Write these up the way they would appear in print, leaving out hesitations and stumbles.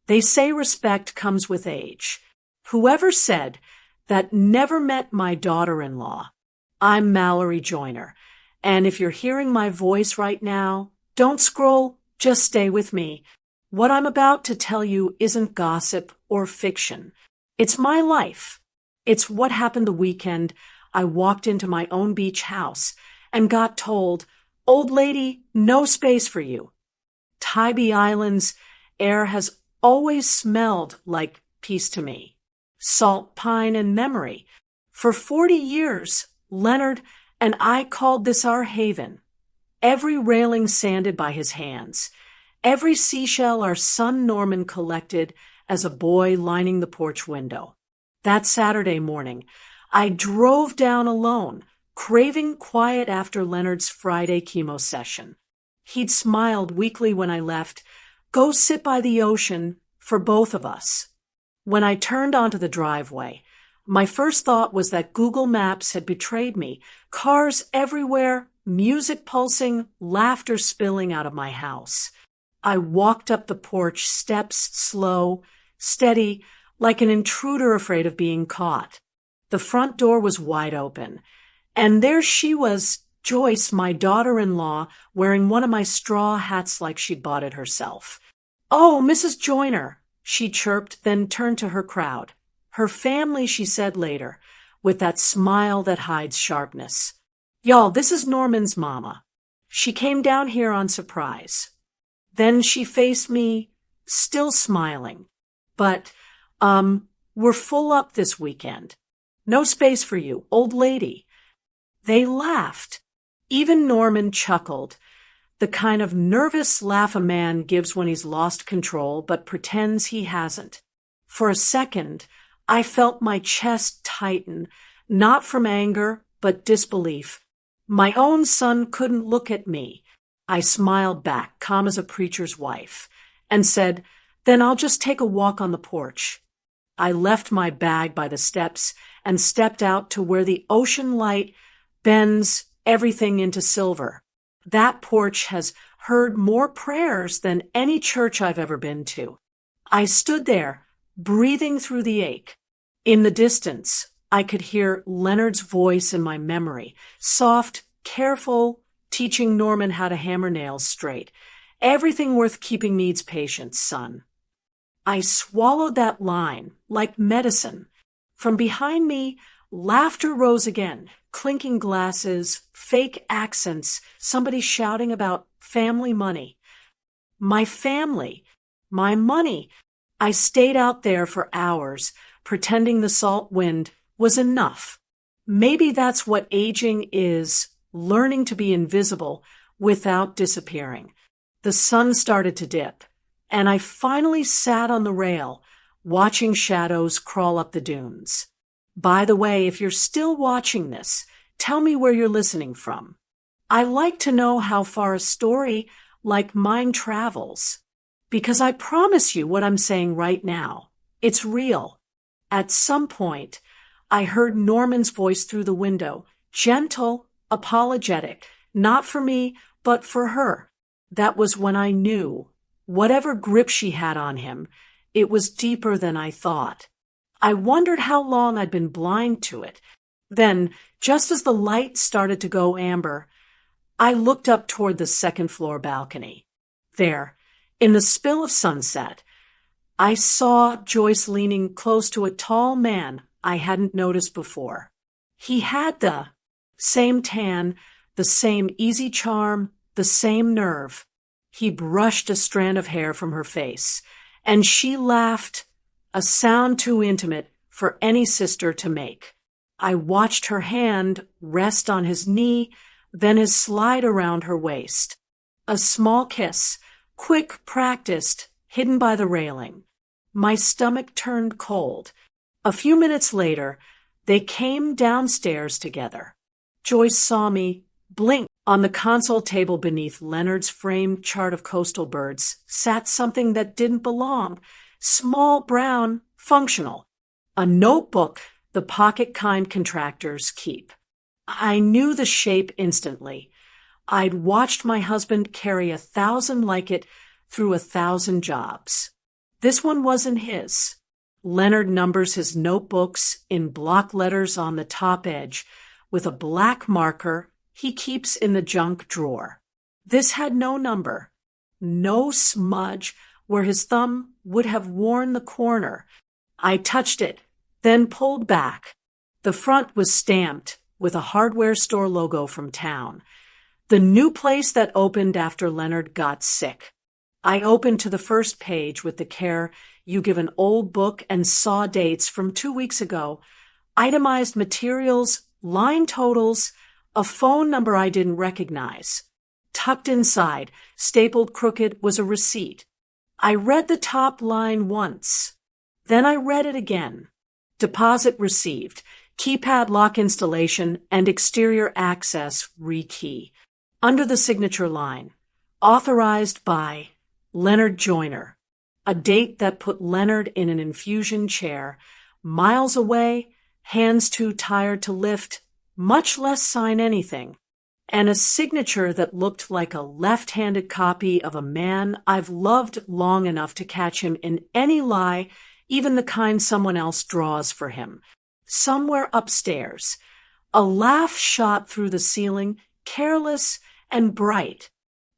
They say respect comes with age. Whoever said that never met my daughter-in-law. I'm Mallory Joyner, and if you're hearing my voice right now, don't scroll, just stay with me. What I'm about to tell you isn't gossip or fiction. It's my life. It's what happened the weekend I walked into my own beach house and got told, "Old lady, no space for you." Tybee Island's air has always smelled like peace to me. Salt, pine, and memory. For 40 years, Leonard and I called this our haven. Every railing sanded by his hands. Every seashell our son Norman collected as a boy lining the porch window. That Saturday morning, I drove down alone, craving quiet after Leonard's Friday chemo session. He'd smiled weakly when I left, "Go sit by the ocean for both of us." When I turned onto the driveway, my first thought was that Google Maps had betrayed me. Cars everywhere, music pulsing, laughter spilling out of my house. I walked up the porch steps, slow, steady, like an intruder afraid of being caught. The front door was wide open, and there she was, Joyce, my daughter-in-law, wearing one of my straw hats like she'd bought it herself. "Oh, Mrs. Joyner," she chirped, then turned to her crowd. "Her family," she said later, with that smile that hides sharpness. "Y'all, this is Norman's mama. She came down here on surprise." Then she faced me, still smiling. "But, we're full up this weekend. No space for you, old lady." They laughed. Even Norman chuckled, the kind of nervous laugh a man gives when he's lost control but pretends he hasn't. For a second, I felt my chest tighten, not from anger, but disbelief. My own son couldn't look at me. I smiled back, calm as a preacher's wife, and said, "Then I'll just take a walk on the porch." I left my bag by the steps and stepped out to where the ocean light bends everything into silver. That porch has heard more prayers than any church I've ever been to. I stood there, breathing through the ache. In the distance, I could hear Leonard's voice in my memory, soft, careful, teaching Norman how to hammer nails straight. "Everything worth keeping needs patience, son." I swallowed that line like medicine. From behind me, laughter rose again, clinking glasses, fake accents, somebody shouting about family money. My family, my money. I stayed out there for hours, pretending the salt wind was enough. Maybe that's what aging is, learning to be invisible without disappearing. The sun started to dip, and I finally sat on the rail, watching shadows crawl up the dunes. By the way, if you're still watching this, tell me where you're listening from. I like to know how far a story like mine travels, because I promise you what I'm saying right now. It's real. At some point, I heard Norman's voice through the window, gentle, apologetic, not for me, but for her. That was when I knew, whatever grip she had on him, it was deeper than I thought. I wondered how long I'd been blind to it. Then, just as the light started to go amber, I looked up toward the second-floor balcony. There, in the spill of sunset, I saw Joyce leaning close to a tall man I hadn't noticed before. He had the same tan, the same easy charm, the same nerve. He brushed a strand of hair from her face, and she laughed, a sound too intimate for any sister to make. I watched her hand rest on his knee, then his slide around her waist. A small kiss, quick, practiced, hidden by the railing. My stomach turned cold. A few minutes later, they came downstairs together. Joyce saw me, blinked. On the console table beneath Leonard's framed chart of coastal birds sat something that didn't belong. Small, brown, functional. A notebook, the pocket kind contractors keep. I knew the shape instantly. I'd watched my husband carry 1,000 like it through 1,000 jobs. This one wasn't his. Leonard numbers his notebooks in block letters on the top edge with a black marker he keeps in the junk drawer. This had no number, no smudge where his thumb would have worn the corner. I touched it, then pulled back. The front was stamped with a hardware store logo from town. The new place that opened after Leonard got sick. I opened to the first page with the care you give an old book and saw dates from 2 weeks ago, itemized materials, line totals, a phone number I didn't recognize. Tucked inside, stapled crooked, was a receipt. I read the top line once. Then I read it again. Deposit received, keypad lock installation, and exterior access rekey. Under the signature line, authorized by Leonard Joyner. A date that put Leonard in an infusion chair, miles away, hands too tired to lift, much less sign anything. And a signature that looked like a left-handed copy of a man I've loved long enough to catch him in any lie, even the kind someone else draws for him. Somewhere upstairs, a laugh shot through the ceiling, careless and bright.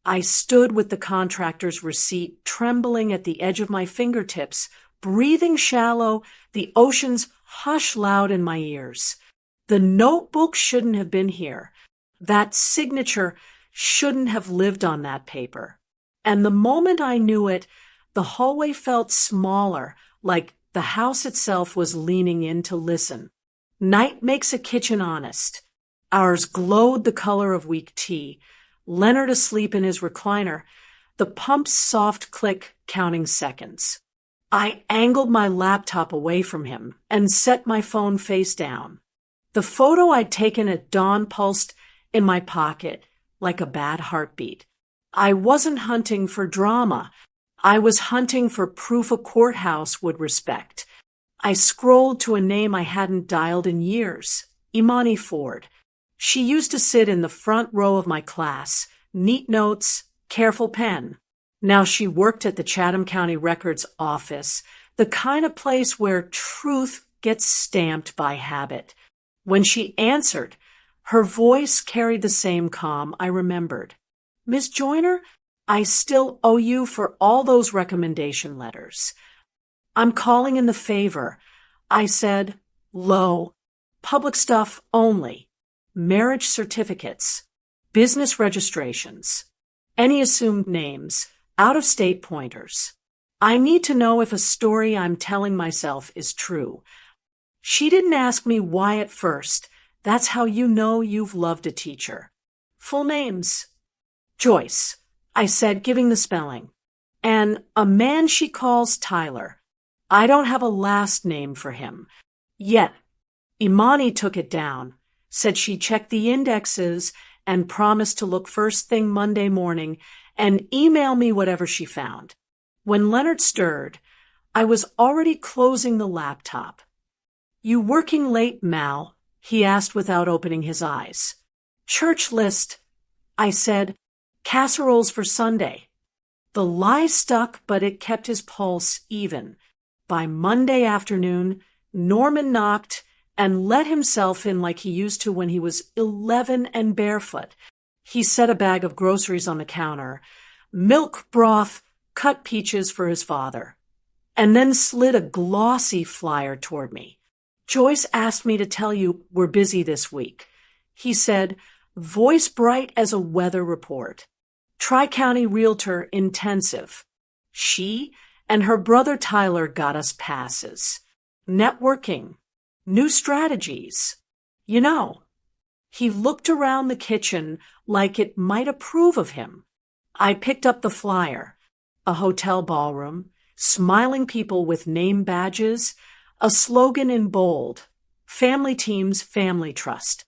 I stood with the contractor's receipt trembling at the edge of my fingertips, breathing shallow, the ocean's hush loud in my ears. The notebook shouldn't have been here. That signature shouldn't have lived on that paper. And the moment I knew it, the hallway felt smaller, like the house itself was leaning in to listen. Night makes a kitchen honest. Ours glowed the color of weak tea. Leonard asleep in his recliner, the pump's soft click counting seconds. I angled my laptop away from him and set my phone face down. The photo I'd taken at dawn pulsed in my pocket like a bad heartbeat. I wasn't hunting for drama. I was hunting for proof a courthouse would respect. I scrolled to a name I hadn't dialed in years, Imani Ford. She used to sit in the front row of my class, neat notes, careful pen. Now she worked at the Chatham County Records office, the kind of place where truth gets stamped by habit. When she answered, her voice carried the same calm I remembered. Miss Joyner, I still owe you for all those recommendation letters. I'm calling in the favor. I said, low, public stuff only. Marriage certificates, business registrations, any assumed names, out-of-state pointers. I need to know if a story I'm telling myself is true. She didn't ask me why at first. That's how you know you've loved a teacher. Full names. Joyce, I said, giving the spelling. And a man she calls Tyler. I don't have a last name for him. Yet, Imani took it down. Said she checked the indexes and promised to look first thing Monday morning and email me whatever she found. When Leonard stirred, I was already closing the laptop. You working late, Mal? He asked without opening his eyes. Church list, I said. Casseroles for Sunday. The lie stuck, but it kept his pulse even. By Monday afternoon, Norman knocked and let himself in like he used to when he was 11 and barefoot. He set a bag of groceries on the counter, milk broth, cut peaches for his father, and then slid a glossy flyer toward me. Joyce asked me to tell you we're busy this week. He said, voice bright as a weather report. Tri-County Realtor intensive. She and her brother Tyler got us passes. Networking. New strategies. You know. He looked around the kitchen like it might approve of him. I picked up the flyer. A hotel ballroom, smiling people with name badges, a slogan in bold, Family Teams, Family Trust.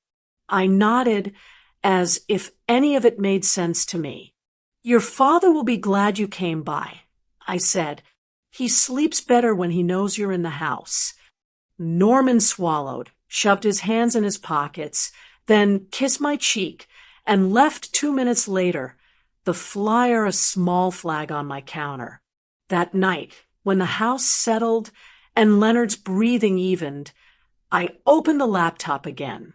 I nodded as if any of it made sense to me. Your father will be glad you came by, I said. He sleeps better when he knows you're in the house. Norman swallowed, shoved his hands in his pockets, then kissed my cheek and left 2 minutes later, the flyer a small flag on my counter. That night, When the house settled and Leonard's breathing evened, I opened the laptop again.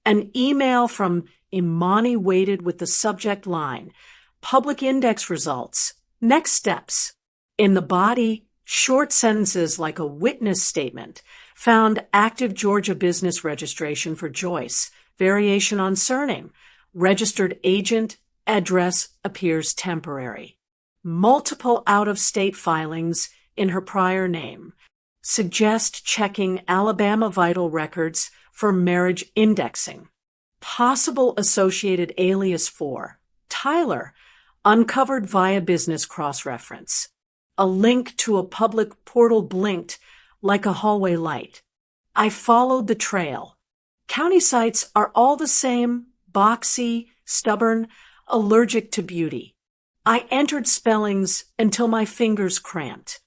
An email from Imani waited with the subject line, "Public index results. Next steps." In the body, short sentences like a witness statement. Found active Georgia business registration for Joyce. Variation on surname. Registered agent. Address appears temporary. Multiple out-of-state filings in her prior name. Suggest checking Alabama vital records for marriage indexing. Possible associated alias for Tyler, uncovered via business cross-reference. A link to a public portal blinked like a hallway light. I followed the trail. County sites are all the same, boxy, stubborn, allergic to beauty. I entered spellings until my fingers cramped.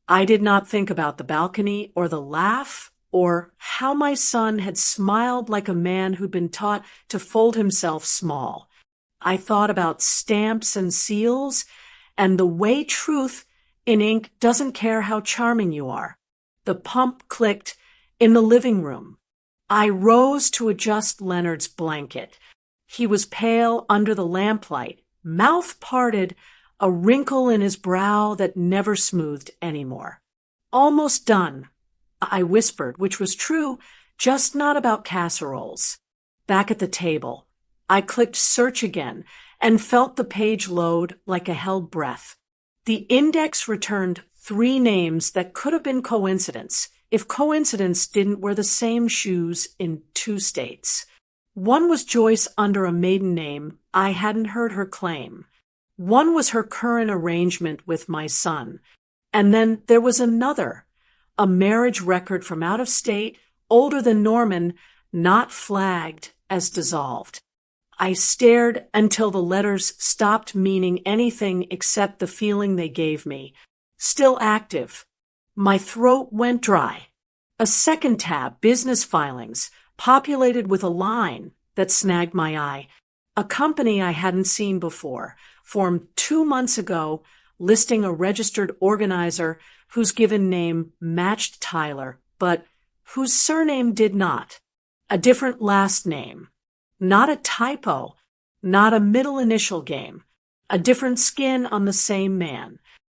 I did not think about the balcony or the laugh or how my son had smiled like a man who'd been taught to fold himself small. I thought about stamps and seals and the way truth in ink doesn't care how charming you are. The pump clicked in the living room. I rose to adjust Leonard's blanket. He was pale under the lamplight, mouth parted, a wrinkle in his brow that never smoothed anymore. "Almost done," I whispered, which was true, just not about casseroles. Back at the table, I clicked search again and felt the page load like a held breath. The index returned 3 names that could have been coincidence if coincidence didn't wear the same shoes in 2 states. One was Joyce under a maiden name I hadn't heard her claim. One was her current arrangement with my son. And then there was another, a marriage record from out of state, older than Norman, not flagged as dissolved. I stared until the letters stopped meaning anything except the feeling they gave me. Still active. My throat went dry. A second tab, business filings, populated with a line that snagged my eye. A company I hadn't seen before, formed 2 months ago, listing a registered organizer whose given name matched Tyler, but whose surname did not. A different last name. Not a typo, not a middle initial game. A different skin on the same man.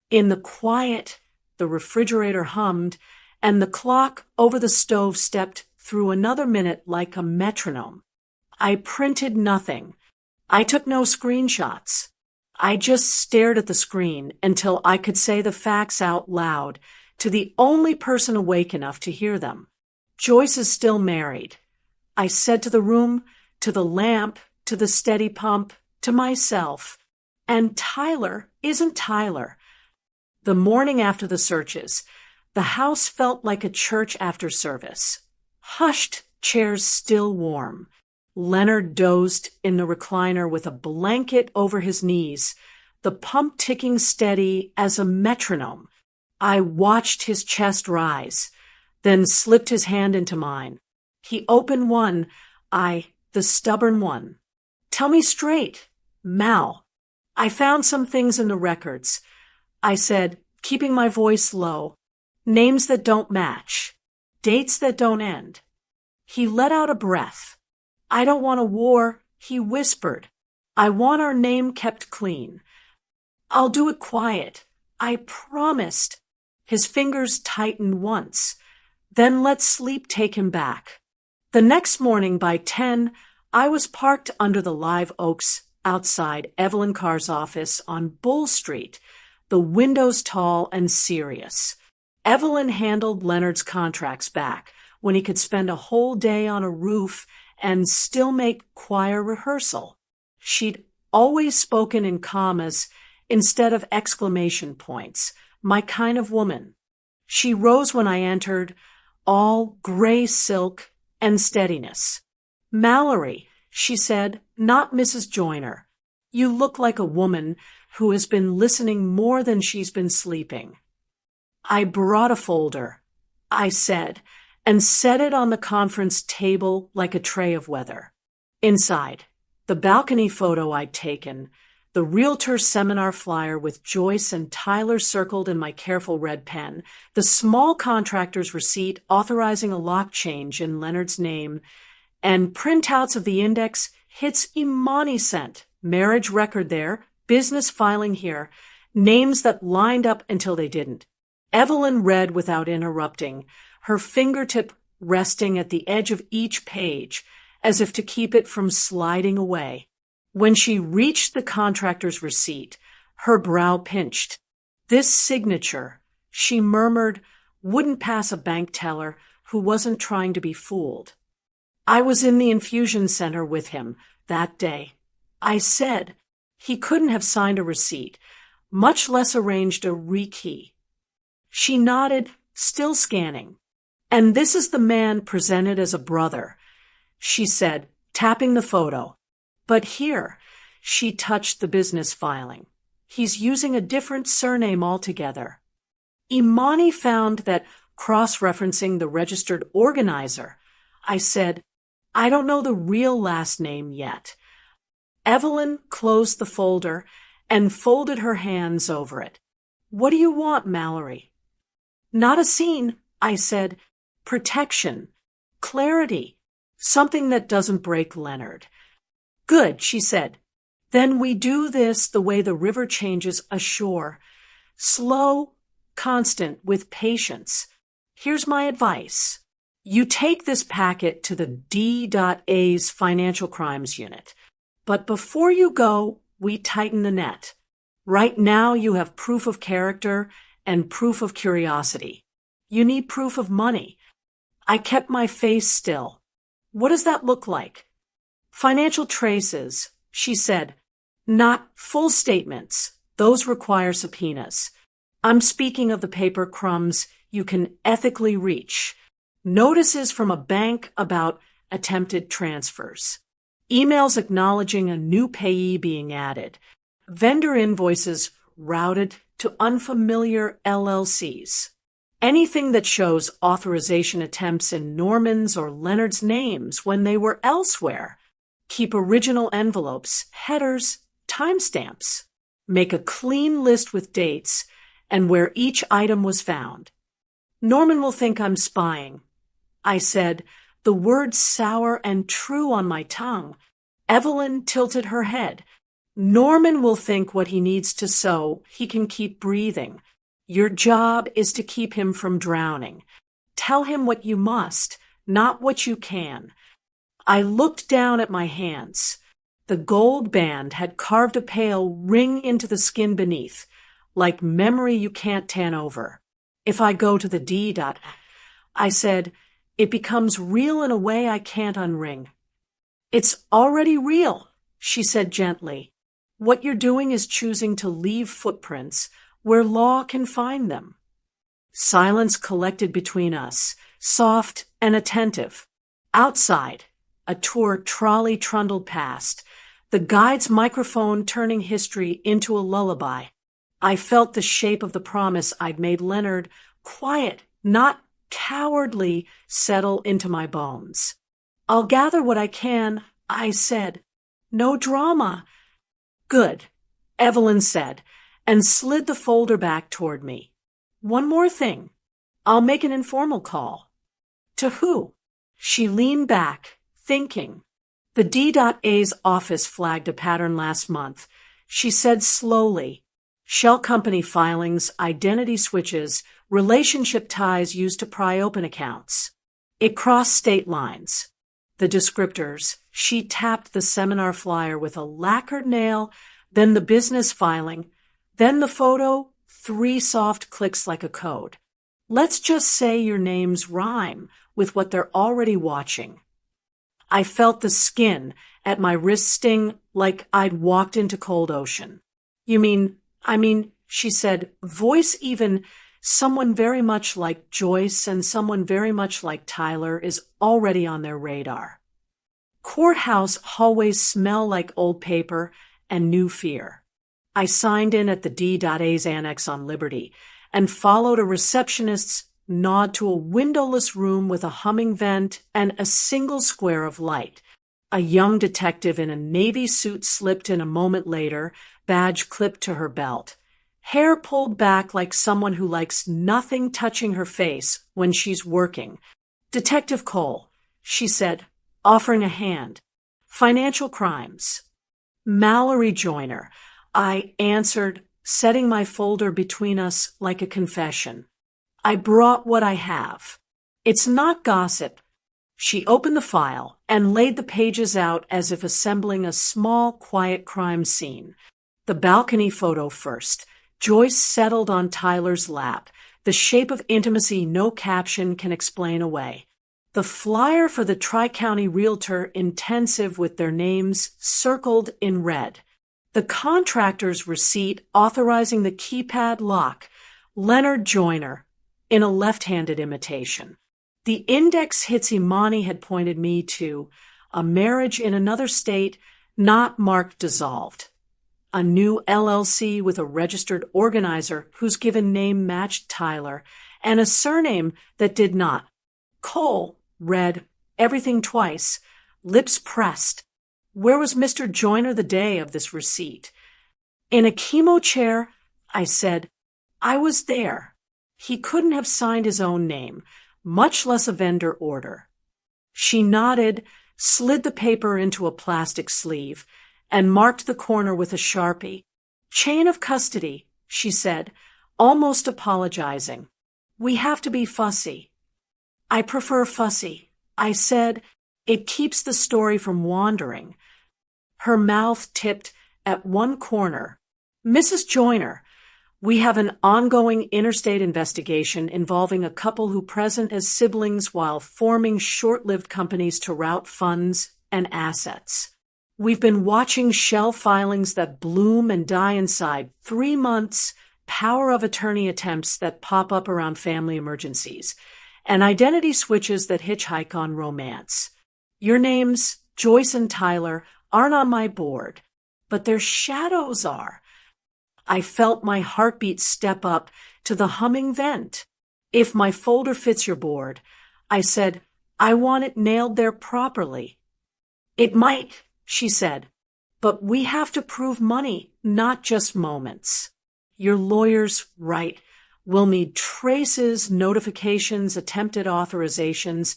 In the quiet, the refrigerator hummed, and the clock over the stove stepped through another minute like a metronome. I printed nothing. I took no screenshots. I just stared at the screen until I could say the facts out loud to the only person awake enough to hear them. Joyce is still married. I said to the room, to the lamp, to the steady pump, to myself. And Tyler isn't Tyler. The morning after the searches, the house felt like a church after service. Hushed, chairs still warm. Leonard dozed in the recliner with a blanket over his knees, the pump ticking steady as a metronome. I watched his chest rise, then slipped his hand into mine. He opened one, the stubborn one. "Tell me straight, Mal. I found some things in the records," I said, keeping my voice low. "Names that don't match. Dates that don't end." He let out a breath. "I don't want a war," he whispered. "I want our name kept clean. I'll do it quiet. I promised." His fingers tightened once. Then let sleep take him back. The next morning by 10, I was parked under the live oaks outside Evelyn Carr's office on Bull Street, the windows tall and serious. Evelyn handled Leonard's contracts back when he could spend a whole day on a roof and still make choir rehearsal. She'd always spoken in commas instead of exclamation points, my kind of woman. She rose when I entered, all gray silk and steadiness. "Mallory," she said, "not Mrs. Joyner. You look like a woman who has been listening more than she's been sleeping." "I brought a folder," I said, and set it on the conference table like a tray of weather. Inside, the balcony photo I'd taken, the realtor seminar flyer with Joyce and Tyler circled in my careful red pen, the small contractor's receipt authorizing a lock change in Leonard's name, and printouts of the index hits Imani sent, marriage record there, business filing here, names that lined up until they didn't. Evelyn read without interrupting, her fingertip resting at the edge of each page, as if to keep it from sliding away. When she reached the contractor's receipt, her brow pinched. This signature, she murmured, wouldn't pass a bank teller who wasn't trying to be fooled. I was in the infusion center with him that day. I said he couldn't have signed a receipt, much less arranged a rekey. She nodded, still scanning. And this is the man presented as a brother, she said, tapping the photo. But here, she touched the business filing. He's using a different surname altogether. Imani found that cross-referencing the registered organizer, I said, I don't know the real last name yet. Evelyn closed the folder and folded her hands over it. What do you want, Mallory? Not a scene, I said. Protection. Clarity. Something that doesn't break Leonard. Good, she said. Then we do this the way the river changes ashore. Slow, constant, with patience. Here's my advice. You take this packet to the D.A's Financial Crimes Unit. But before you go, we tighten the net. Right now you have proof of character and proof of curiosity. You need proof of money. I kept my face still. What does that look like? Financial traces, she said. Not full statements. Those require subpoenas. I'm speaking of the paper crumbs you can ethically reach. Notices from a bank about attempted transfers. Emails acknowledging a new payee being added. Vendor invoices routed to unfamiliar LLCs. Anything that shows authorization attempts in Norman's or Leonard's names when they were elsewhere. Keep original envelopes, headers, timestamps. Make a clean list with dates and where each item was found. Norman will think I'm spying. I said, the words sour and true on my tongue. Evelyn tilted her head. Norman will think what he needs to so he can keep breathing. Your job is to keep him from drowning. Tell him what you must, not what you can. I looked down at my hands. The gold band had carved a pale ring into the skin beneath, like memory you can't tan over. If I go to the D. I said, it becomes real in a way I can't unring. It's already real, she said gently. What you're doing is choosing to leave footprints where law can find them. Silence collected between us, soft and attentive. Outside, a tour trolley trundled past, the guide's microphone turning history into a lullaby. I felt the shape of the promise I'd made Leonard, quiet, not cowardly, settle into my bones. I'll gather what I can, I said. No drama. Good, Evelyn said, and slid the folder back toward me. One more thing. I'll make an informal call. To who? She leaned back, thinking. The D.A's office flagged a pattern last month. She said slowly, shell company filings, identity switches, relationship ties used to pry open accounts. It crossed state lines. The descriptors, she tapped the seminar flyer with a lacquered nail, then the business filing, then the photo, 3 soft clicks like a code. Let's just say your names rhyme with what they're already watching. I felt the skin at my wrist sting like I'd walked into cold ocean. I mean, she said, voice even, someone very much like Joyce and someone very much like Tyler is already on their radar. Courthouse hallways smell like old paper and new fear. I signed in at the D.A's annex on Liberty and followed a receptionist's nod to a windowless room with a humming vent and a single square of light. A young detective in a navy suit slipped in a moment later, badge clipped to her belt. Hair pulled back like someone who likes nothing touching her face when she's working. "Detective Cole," she said, offering a hand. "Financial crimes." "Mallory Joyner," I answered, setting my folder between us like a confession. "I brought what I have. It's not gossip." She opened the file and laid the pages out as if assembling a small, quiet crime scene. The balcony photo first. Joyce settled on Tyler's lap, the shape of intimacy no caption can explain away. The flyer for the Tri-County Realtor Intensive with their names circled in red. The contractor's receipt authorizing the keypad lock, Leonard Joyner, in a left-handed imitation. The index hits Imani had pointed me to, a marriage in another state, not marked dissolved. A new LLC with a registered organizer whose given name matched Tyler, and a surname that did not. Cole read everything twice, lips pressed. Where was Mr. Joyner the day of this receipt? "In a chemo chair," I said. "I was there." He couldn't have signed his own name, much less a vendor order. She nodded, slid the paper into a plastic sleeve, and marked the corner with a Sharpie. "Chain of custody," she said, almost apologizing. "We have to be fussy." "I prefer fussy," I said. "It keeps the story from wandering." Her mouth tipped at one corner. "Mrs. Joyner, we have an ongoing interstate investigation involving a couple who present as siblings while forming short-lived companies to route funds and assets. We've been watching shelf filings that bloom and die inside 3 months, power of attorney attempts that pop up around family emergencies, and identity switches that hitchhike on romance. Your names, Joyce and Tyler, aren't on my board, but their shadows are." I felt my heartbeat step up to the humming vent. "If my folder fits your board," I said, "I want it nailed there properly." "It might," she said, "but we have to prove money, not just moments. Your lawyer's right. We'll need traces, notifications, attempted authorizations,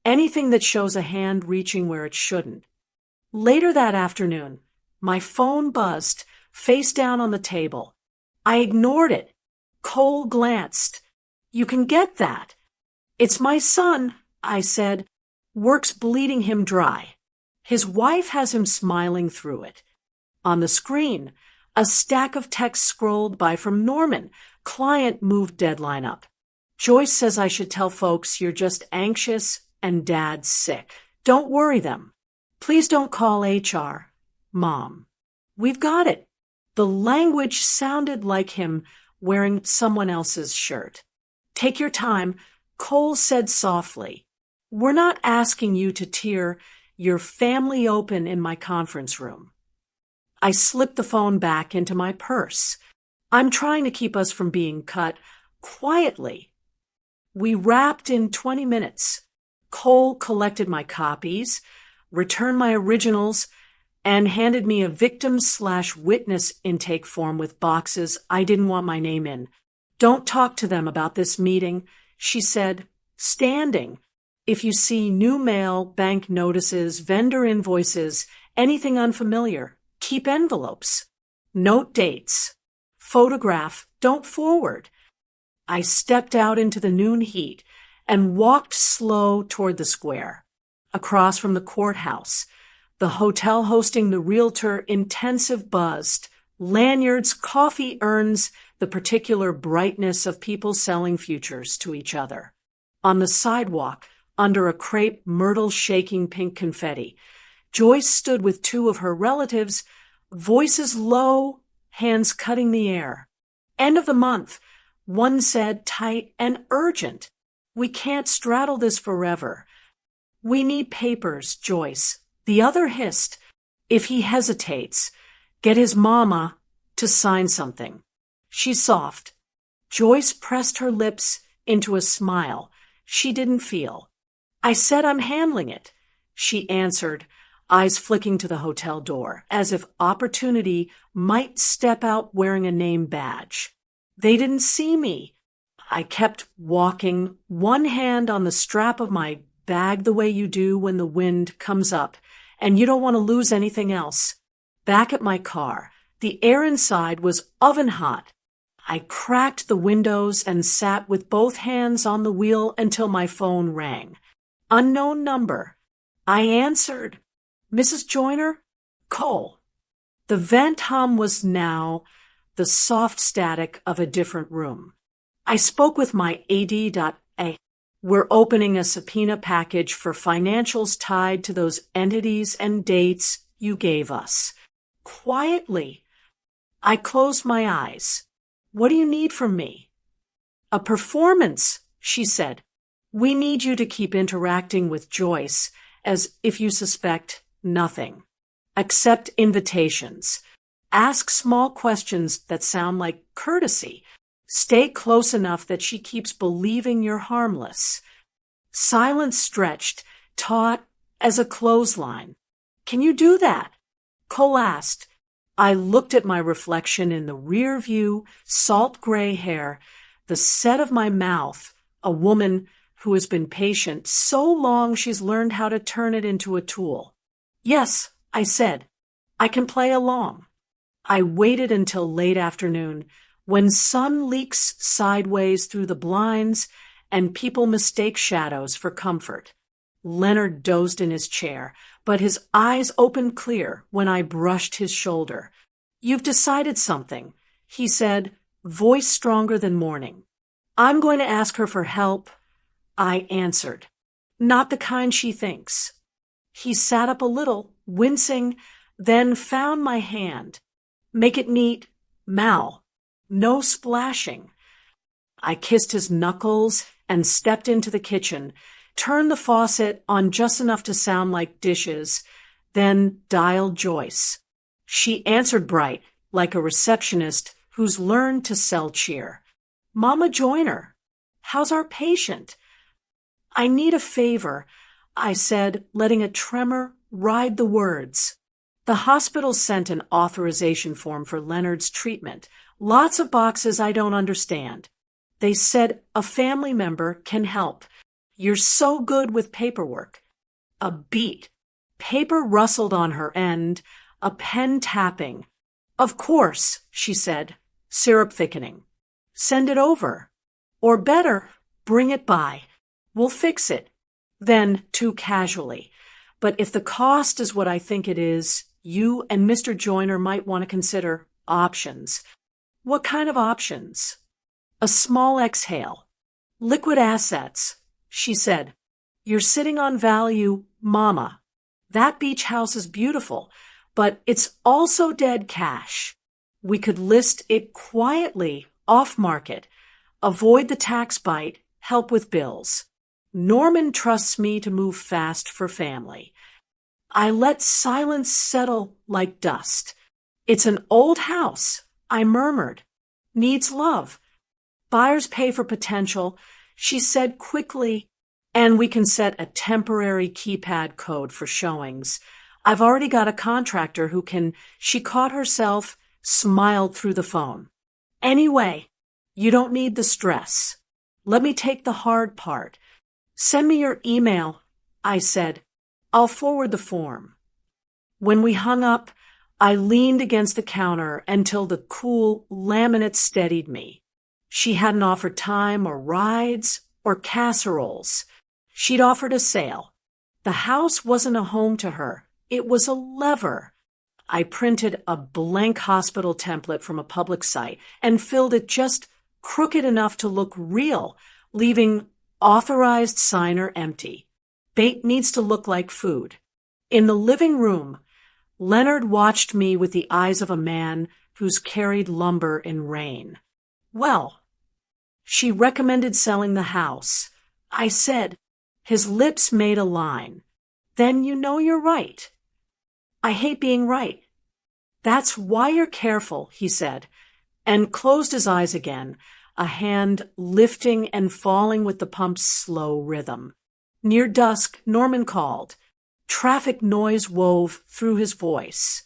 anything that shows a hand reaching where it shouldn't." Later that afternoon, my phone buzzed, face down on the table. I ignored it. Cole glanced. "You can get that." "It's my son," I said. "Work's bleeding him dry." His wife has him smiling through it. On the screen, a stack of texts scrolled by from Norman. Client moved deadline up. "Joyce says I should tell folks you're just anxious and Dad's sick. Don't worry them. Please don't call HR. Mom." "We've got it." The language sounded like him wearing someone else's shirt. "Take your time," Cole said softly. "We're not asking you to tear your family open in my conference room." I slipped the phone back into my purse. I'm trying to keep us from being cut quietly. We wrapped in 20 minutes. Cole collected my copies, returned my originals, and handed me a victim/witness intake form with boxes I didn't want my name in. "Don't talk to them about this meeting," she said, standing. "If you see new mail, bank notices, vendor invoices, anything unfamiliar, keep envelopes. Note dates. Photograph, don't forward." I stepped out into the noon heat and walked slow toward the square. Across from the courthouse, the hotel hosting the Realtor Intensive buzzed. Lanyards, coffee urns, the particular brightness of people selling futures to each other. On the sidewalk, under a crepe myrtle shaking pink confetti, Joyce stood with 2 of her relatives, voices low, hands cutting the air. "End of the month," one said, tight and urgent. "We can't straddle this forever. We need papers, Joyce." The other hissed, "If he hesitates, get his mama to sign something." She's soft. Joyce pressed her lips into a smile she didn't feel. "I said I'm handling it," she answered, eyes flicking to the hotel door, as if opportunity might step out wearing a name badge. They didn't see me. I kept walking, one hand on the strap of my bag the way you do when the wind comes up, and you don't want to lose anything else. Back at my car, the air inside was oven hot. I cracked the windows and sat with both hands on the wheel until my phone rang. Unknown number. I answered. Mrs. Joyner? Cole. The vent hum was now the soft static of a different room. I spoke with my AD.A. We're opening a subpoena package for financials tied to those entities and dates you gave us. Quietly. I closed my eyes. What do you need from me? A performance, she said. We need you to keep interacting with Joyce as if you suspect nothing. Accept invitations. Ask small questions that sound like courtesy. Stay close enough that she keeps believing you're harmless. Silence stretched, taut as a clothesline. Can you do that? Cole asked. I looked at my reflection in the rear view, salt gray hair, the set of my mouth, a woman who has been patient so long she's learned how to turn it into a tool. Yes, I said. I can play along. I waited until late afternoon, when sun leaks sideways through the blinds and people mistake shadows for comfort. Leonard dozed in his chair, but his eyes opened clear when I brushed his shoulder. You've decided something, he said, voice stronger than morning. I'm going to ask her for help, I answered. Not the kind she thinks. He sat up a little, wincing, then found my hand. Make it neat, Mal. No splashing. I kissed his knuckles and stepped into the kitchen, turned the faucet on just enough to sound like dishes, then dialed Joyce. She answered bright, like a receptionist who's learned to sell cheer. Mama Joyner, how's our patient? I need a favor, I said, letting a tremor ride the words. The hospital sent an authorization form for Leonard's treatment. Lots of boxes I don't understand. They said a family member can help. You're so good with paperwork. A beat. Paper rustled on her end, a pen tapping. Of course, she said, syrup thickening. Send it over. Or better, bring it by. We'll fix it. Then, too casually. But if the cost is what I think it is, you and Mr. Joyner might want to consider options. What kind of options? A small exhale. Liquid assets, she said. You're sitting on value, Mama. That beach house is beautiful, but it's also dead cash. We could list it quietly, off-market, avoid the tax bite, help with bills. Norman trusts me to move fast for family. I let silence settle like dust. It's an old house, I murmured. Needs love. Buyers pay for potential, she said quickly, and we can set a temporary keypad code for showings. I've already got a contractor who can. She caught herself, smiled through the phone. Anyway, you don't need the stress. Let me take the hard part. Send me your email, I said. I'll forward the form. When we hung up, I leaned against the counter until the cool laminate steadied me. She hadn't offered time or rides or casseroles. She'd offered a sale. The house wasn't a home to her. It was a lever. I printed a blank hospital template from a public site and filled it just crooked enough to look real, leaving authorized signer empty. Bait needs to look like food. In the living room, Leonard watched me with the eyes of a man who's carried lumber in rain. Well, she recommended selling the house. I said. His lips made a line. Then you know you're right. I hate being right. That's why you're careful, he said, and closed his eyes again, a hand lifting and falling with the pump's slow rhythm. Near dusk, Norman called. Traffic noise wove through his voice.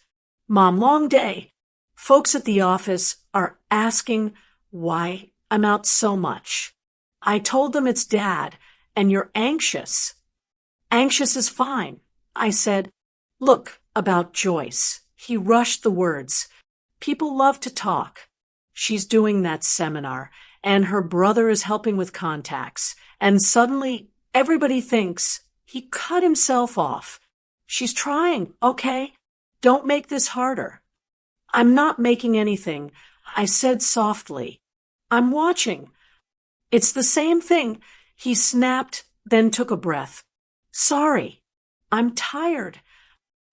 Mom, long day. Folks at the office are asking why I'm out so much. I told them it's Dad, and you're anxious. Anxious is fine. I said, look, about Joyce. He rushed the words. People love to talk. She's doing that seminar, and her brother is helping with contacts, and suddenly everybody thinks he cut himself off. She's trying, okay? Don't make this harder. I'm not making anything, I said softly. I'm watching. It's the same thing. He snapped, then took a breath. Sorry. I'm tired.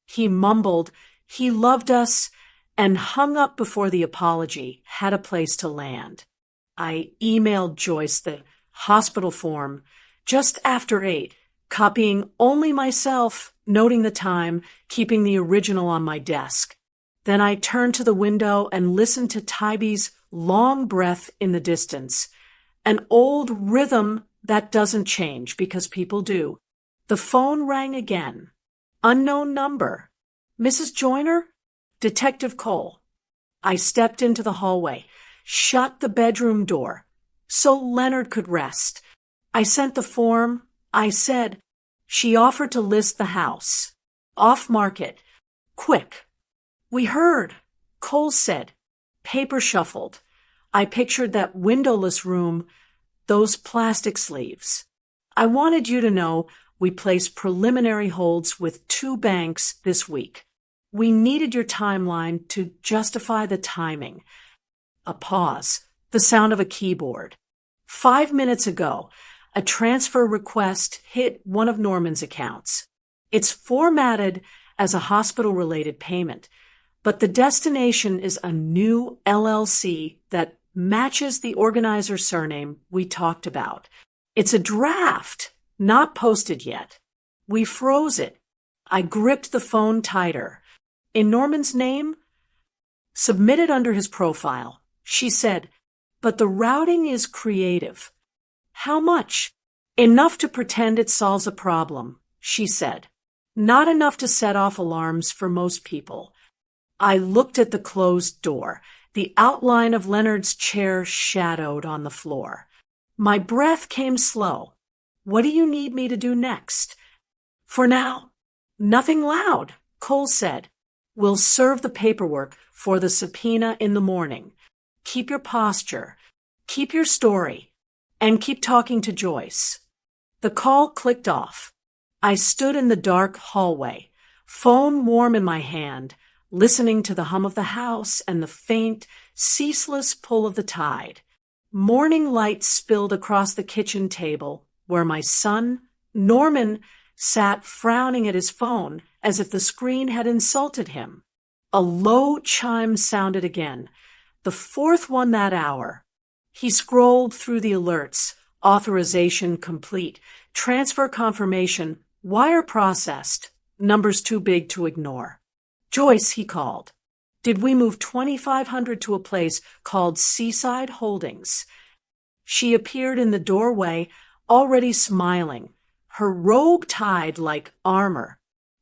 He mumbled. He loved us and hung up before the apology had a place to land. I emailed Joyce the hospital form just after 8, copying only myself, noting the time, keeping the original on my desk. Then I turned to the window and listened to Tybie's long breath in the distance, an old rhythm that doesn't change because people do. The phone rang again. Unknown number. Mrs. Joyner? Detective Cole. I stepped into the hallway, shut the bedroom door, so Leonard could rest. I sent the form. I said, she offered to list the house. Off market. Quick. We heard. Cole said. Paper shuffled. I pictured that windowless room, those plastic sleeves. I wanted you to know we placed preliminary holds with 2 banks this week. We needed your timeline to justify the timing. A pause. The sound of a keyboard. 5 minutes ago, a transfer request hit one of Norman's accounts. It's formatted as a hospital-related payment, but the destination is a new LLC that matches the organizer's surname we talked about. It's a draft, not posted yet. We froze it. I gripped the phone tighter. In Norman's name? Submitted under his profile. She said, but the routing is creative. How much? Enough to pretend it solves a problem, she said. Not enough to set off alarms for most people. I looked at the closed door, the outline of Leonard's chair shadowed on the floor. My breath came slow. What do you need me to do next? For now, nothing loud, Cole said. We'll serve the paperwork for the subpoena in the morning. Keep your posture, keep your story, and keep talking to Joyce. The call clicked off. I stood in the dark hallway, phone warm in my hand, listening to the hum of the house and the faint, ceaseless pull of the tide. Morning light spilled across the kitchen table where my son, Norman, sat frowning at his phone as if the screen had insulted him. A low chime sounded again, the 4th one that hour. He scrolled through the alerts. Authorization complete. Transfer confirmation. Wire processed. Numbers too big to ignore. Joyce, he called. Did we move 2,500 to a place called Seaside Holdings? She appeared in the doorway, already smiling, her robe tied like armor.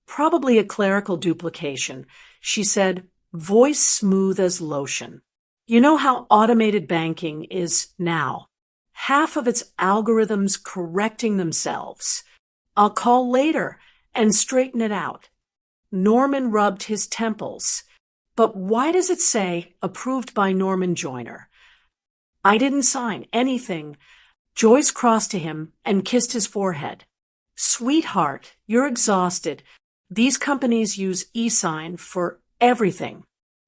Probably a clerical duplication, she said, voice smooth as lotion. You know how automated banking is now. Half of its algorithms correcting themselves. I'll call later and straighten it out. Norman rubbed his temples. But why does it say approved by Norman Joyner? I didn't sign anything. Joyce crossed to him and kissed his forehead. Sweetheart, you're exhausted. These companies use e-sign for everything.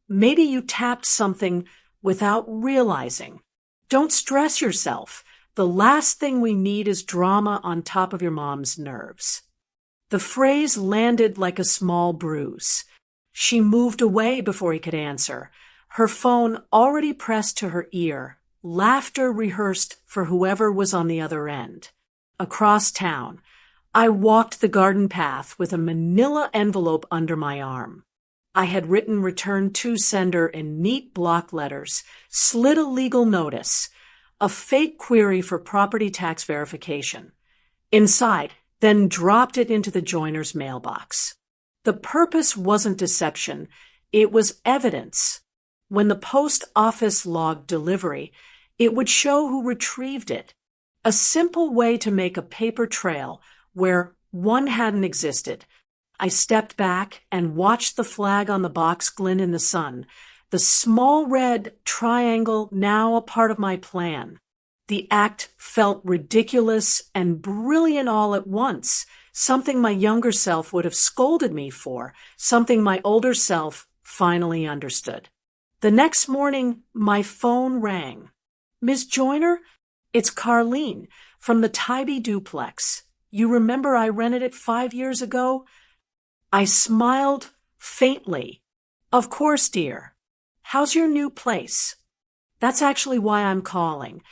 Maybe you tapped something without realizing. Don't stress yourself. The last thing we need is drama on top of your mom's nerves. The phrase landed like a small bruise. She moved away before he could answer, her phone already pressed to her ear, laughter rehearsed for whoever was on the other end. Across town, I walked the garden path with a manila envelope under my arm. I had written return to sender in neat block letters, slid a legal notice, a fake query for property tax verification. Inside, then dropped it into the joiner's mailbox. The purpose wasn't deception, it was evidence. When the post office logged delivery, it would show who retrieved it. A simple way to make a paper trail where one hadn't existed. I stepped back and watched the flag on the box glint in the sun, the small red triangle now a part of my plan. The act felt ridiculous and brilliant all at once, something my younger self would have scolded me for, something my older self finally understood. The next morning, my phone rang. "Miss Joyner, it's Carlene from the Tybee duplex. You remember I rented it 5 years ago?" I smiled faintly. "Of course, dear. How's your new place?" "That's actually why I'm calling.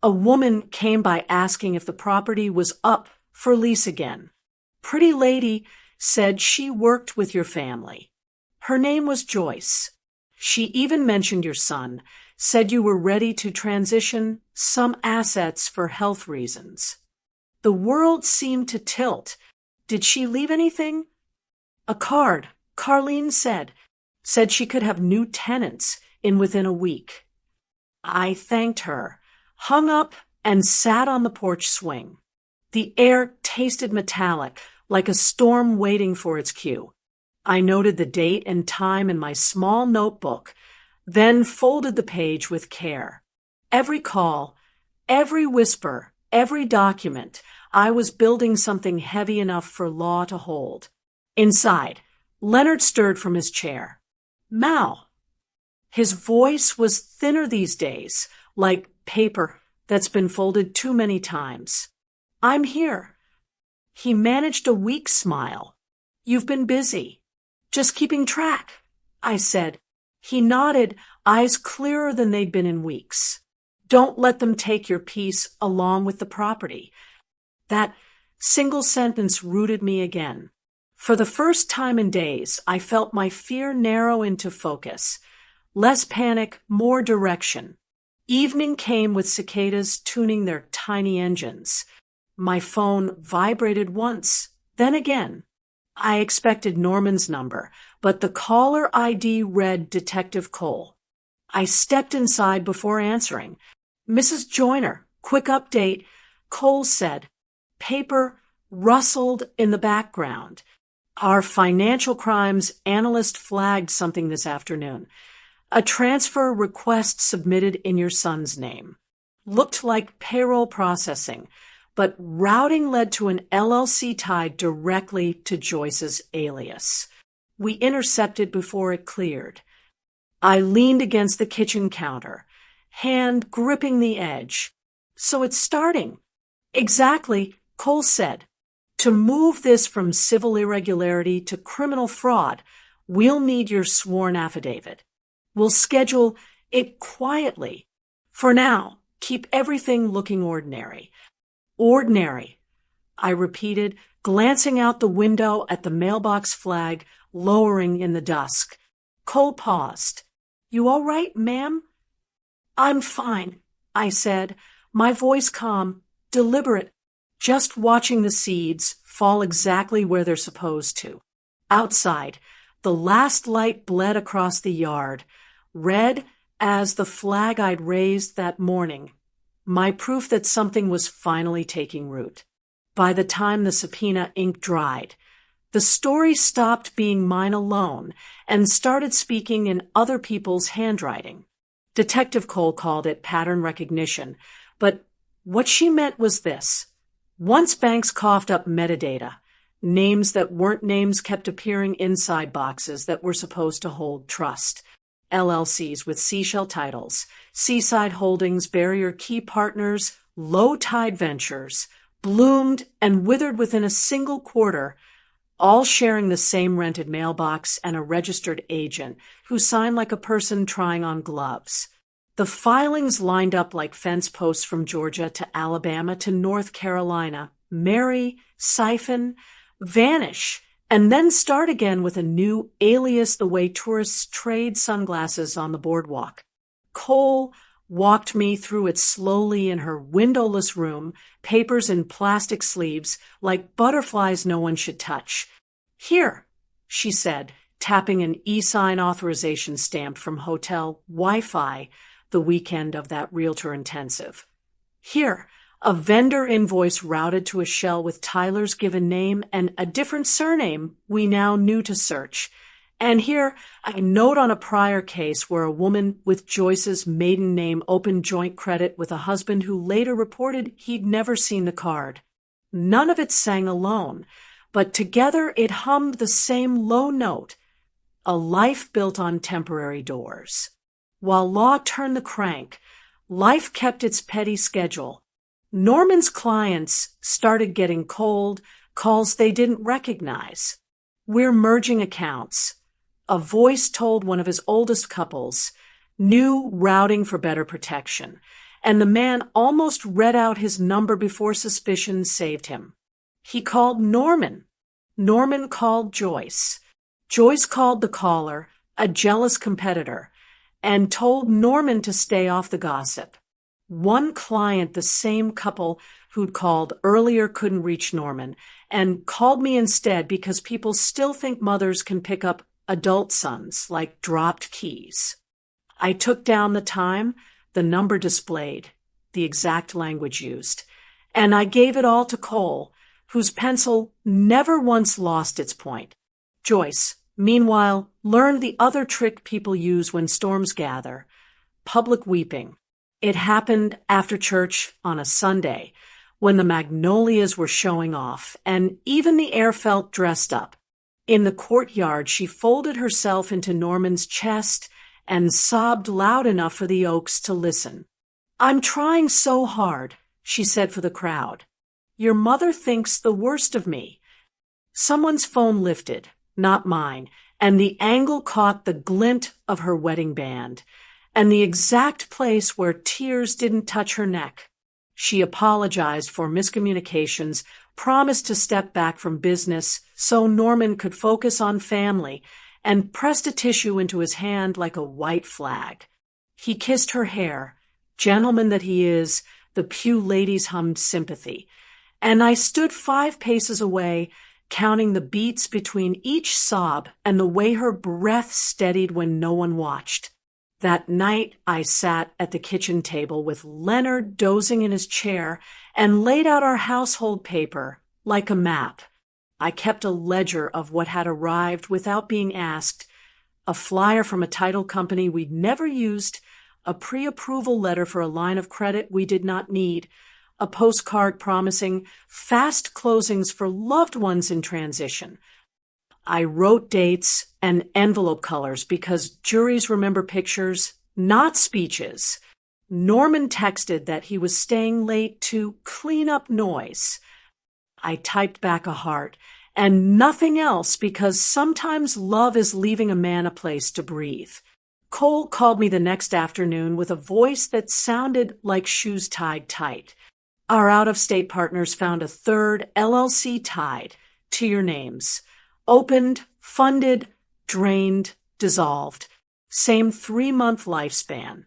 A woman came by asking if the property was up for lease again. Pretty lady said she worked with your family. Her name was Joyce. She even mentioned your son, said you were ready to transition some assets for health reasons." The world seemed to tilt. "Did she leave anything?" "A card," Carlene said she could have new tenants in within a week. I thanked her, hung up, and sat on the porch swing. The air tasted metallic, like a storm waiting for its cue. I noted the date and time in my small notebook, then folded the page with care. Every call, every whisper, every document, I was building something heavy enough for law to hold. Inside, Leonard stirred from his chair. "Mal." His voice was thinner these days, like paper that's been folded too many times. "I'm here." He managed a weak smile. "You've been busy." "Just keeping track," I said. He nodded, eyes clearer than they'd been in weeks. "Don't let them take your peace along with the property." That single sentence rooted me again. For the first time in days, I felt my fear narrow into focus. Less panic, more direction. Evening came with cicadas tuning their tiny engines. My phone vibrated once, then again. I expected Norman's number, but the caller ID read Detective Cole. I stepped inside before answering. "Mrs. Joyner, quick update," Cole said. Paper rustled in the background. "Our financial crimes analyst flagged something this afternoon. A transfer request submitted in your son's name. Looked like payroll processing, but routing led to an LLC tied directly to Joyce's alias. We intercepted before it cleared." I leaned against the kitchen counter, hand gripping the edge. "So it's starting." "Exactly," Cole said. "To move this from civil irregularity to criminal fraud, we'll need your sworn affidavit. We'll schedule it quietly. For now, keep everything looking ordinary." "Ordinary," I repeated, glancing out the window at the mailbox flag lowering in the dusk. Cole paused. "You all right, ma'am?" "I'm fine," I said, my voice calm, deliberate, just watching the seeds fall exactly where they're supposed to. Outside, the last light bled across the yard, red as the flag I'd raised that morning, my proof that something was finally taking root. By the time the subpoena ink dried, the story stopped being mine alone and started speaking in other people's handwriting. Detective Cole called it pattern recognition, but what she meant was this. Once banks coughed up metadata, names that weren't names kept appearing inside boxes that were supposed to hold trust. LLCs with seashell titles, Seaside Holdings, Barrier Key Partners, Low Tide Ventures, bloomed and withered within a single quarter, all sharing the same rented mailbox and a registered agent who signed like a person trying on gloves. The filings lined up like fence posts from Georgia to Alabama to North Carolina, marry, siphon, vanish, and then start again with a new alias the way tourists trade sunglasses on the boardwalk. Cole walked me through it slowly in her windowless room, papers in plastic sleeves, like butterflies no one should touch. "Here," she said, tapping an e-sign authorization stamp from Hotel Wi-Fi the weekend of that realtor intensive. "Here," a vendor invoice routed to a shell with Tyler's given name and a different surname we now knew to search. "And here, a note on a prior case where a woman with Joyce's maiden name opened joint credit with a husband who later reported he'd never seen the card." None of it sang alone, but together it hummed the same low note, a life built on temporary doors. While law turned the crank, life kept its petty schedule. Norman's clients started getting cold, calls they didn't recognize. "We're merging accounts." A voice told one of his oldest couples, "New routing for better protection," and the man almost read out his number before suspicion saved him. He called Norman. Norman called Joyce. Joyce called the caller, a jealous competitor, and told Norman to stay off the gossip. One client, the same couple who'd called earlier, couldn't reach Norman and called me instead because people still think mothers can pick up adult sons like dropped keys. I took down the time, the number displayed, the exact language used, and I gave it all to Cole, whose pencil never once lost its point. Joyce, meanwhile, learned the other trick people use when storms gather: public weeping. It happened after church on a Sunday, when the magnolias were showing off, and even the air felt dressed up. In the courtyard, she folded herself into Norman's chest and sobbed loud enough for the Oaks to listen. "I'm trying so hard," she said for the crowd. "Your mother thinks the worst of me." Someone's phone lifted, not mine, and the angle caught the glint of her wedding band, and the exact place where tears didn't touch her neck. She apologized for miscommunications, promised to step back from business so Norman could focus on family, and pressed a tissue into his hand like a white flag. He kissed her hair. Gentleman that he is, the pew ladies hummed sympathy, and I stood 5 paces away, counting the beats between each sob and the way her breath steadied when no one watched. That night, I sat at the kitchen table with Leonard dozing in his chair and laid out our household paper like a map. I kept a ledger of what had arrived without being asked: a flyer from a title company we'd never used, a pre-approval letter for a line of credit we did not need, a postcard promising fast closings for loved ones in transition. I wrote dates and envelope colors because juries remember pictures, not speeches. Norman texted that he was staying late to clean up noise. I typed back a heart and nothing else because sometimes love is leaving a man a place to breathe. Cole called me the next afternoon with a voice that sounded like shoes tied tight. "Our out-of-state partners found a third LLC tied to your names. Opened, funded, drained, dissolved. Same 3-month lifespan.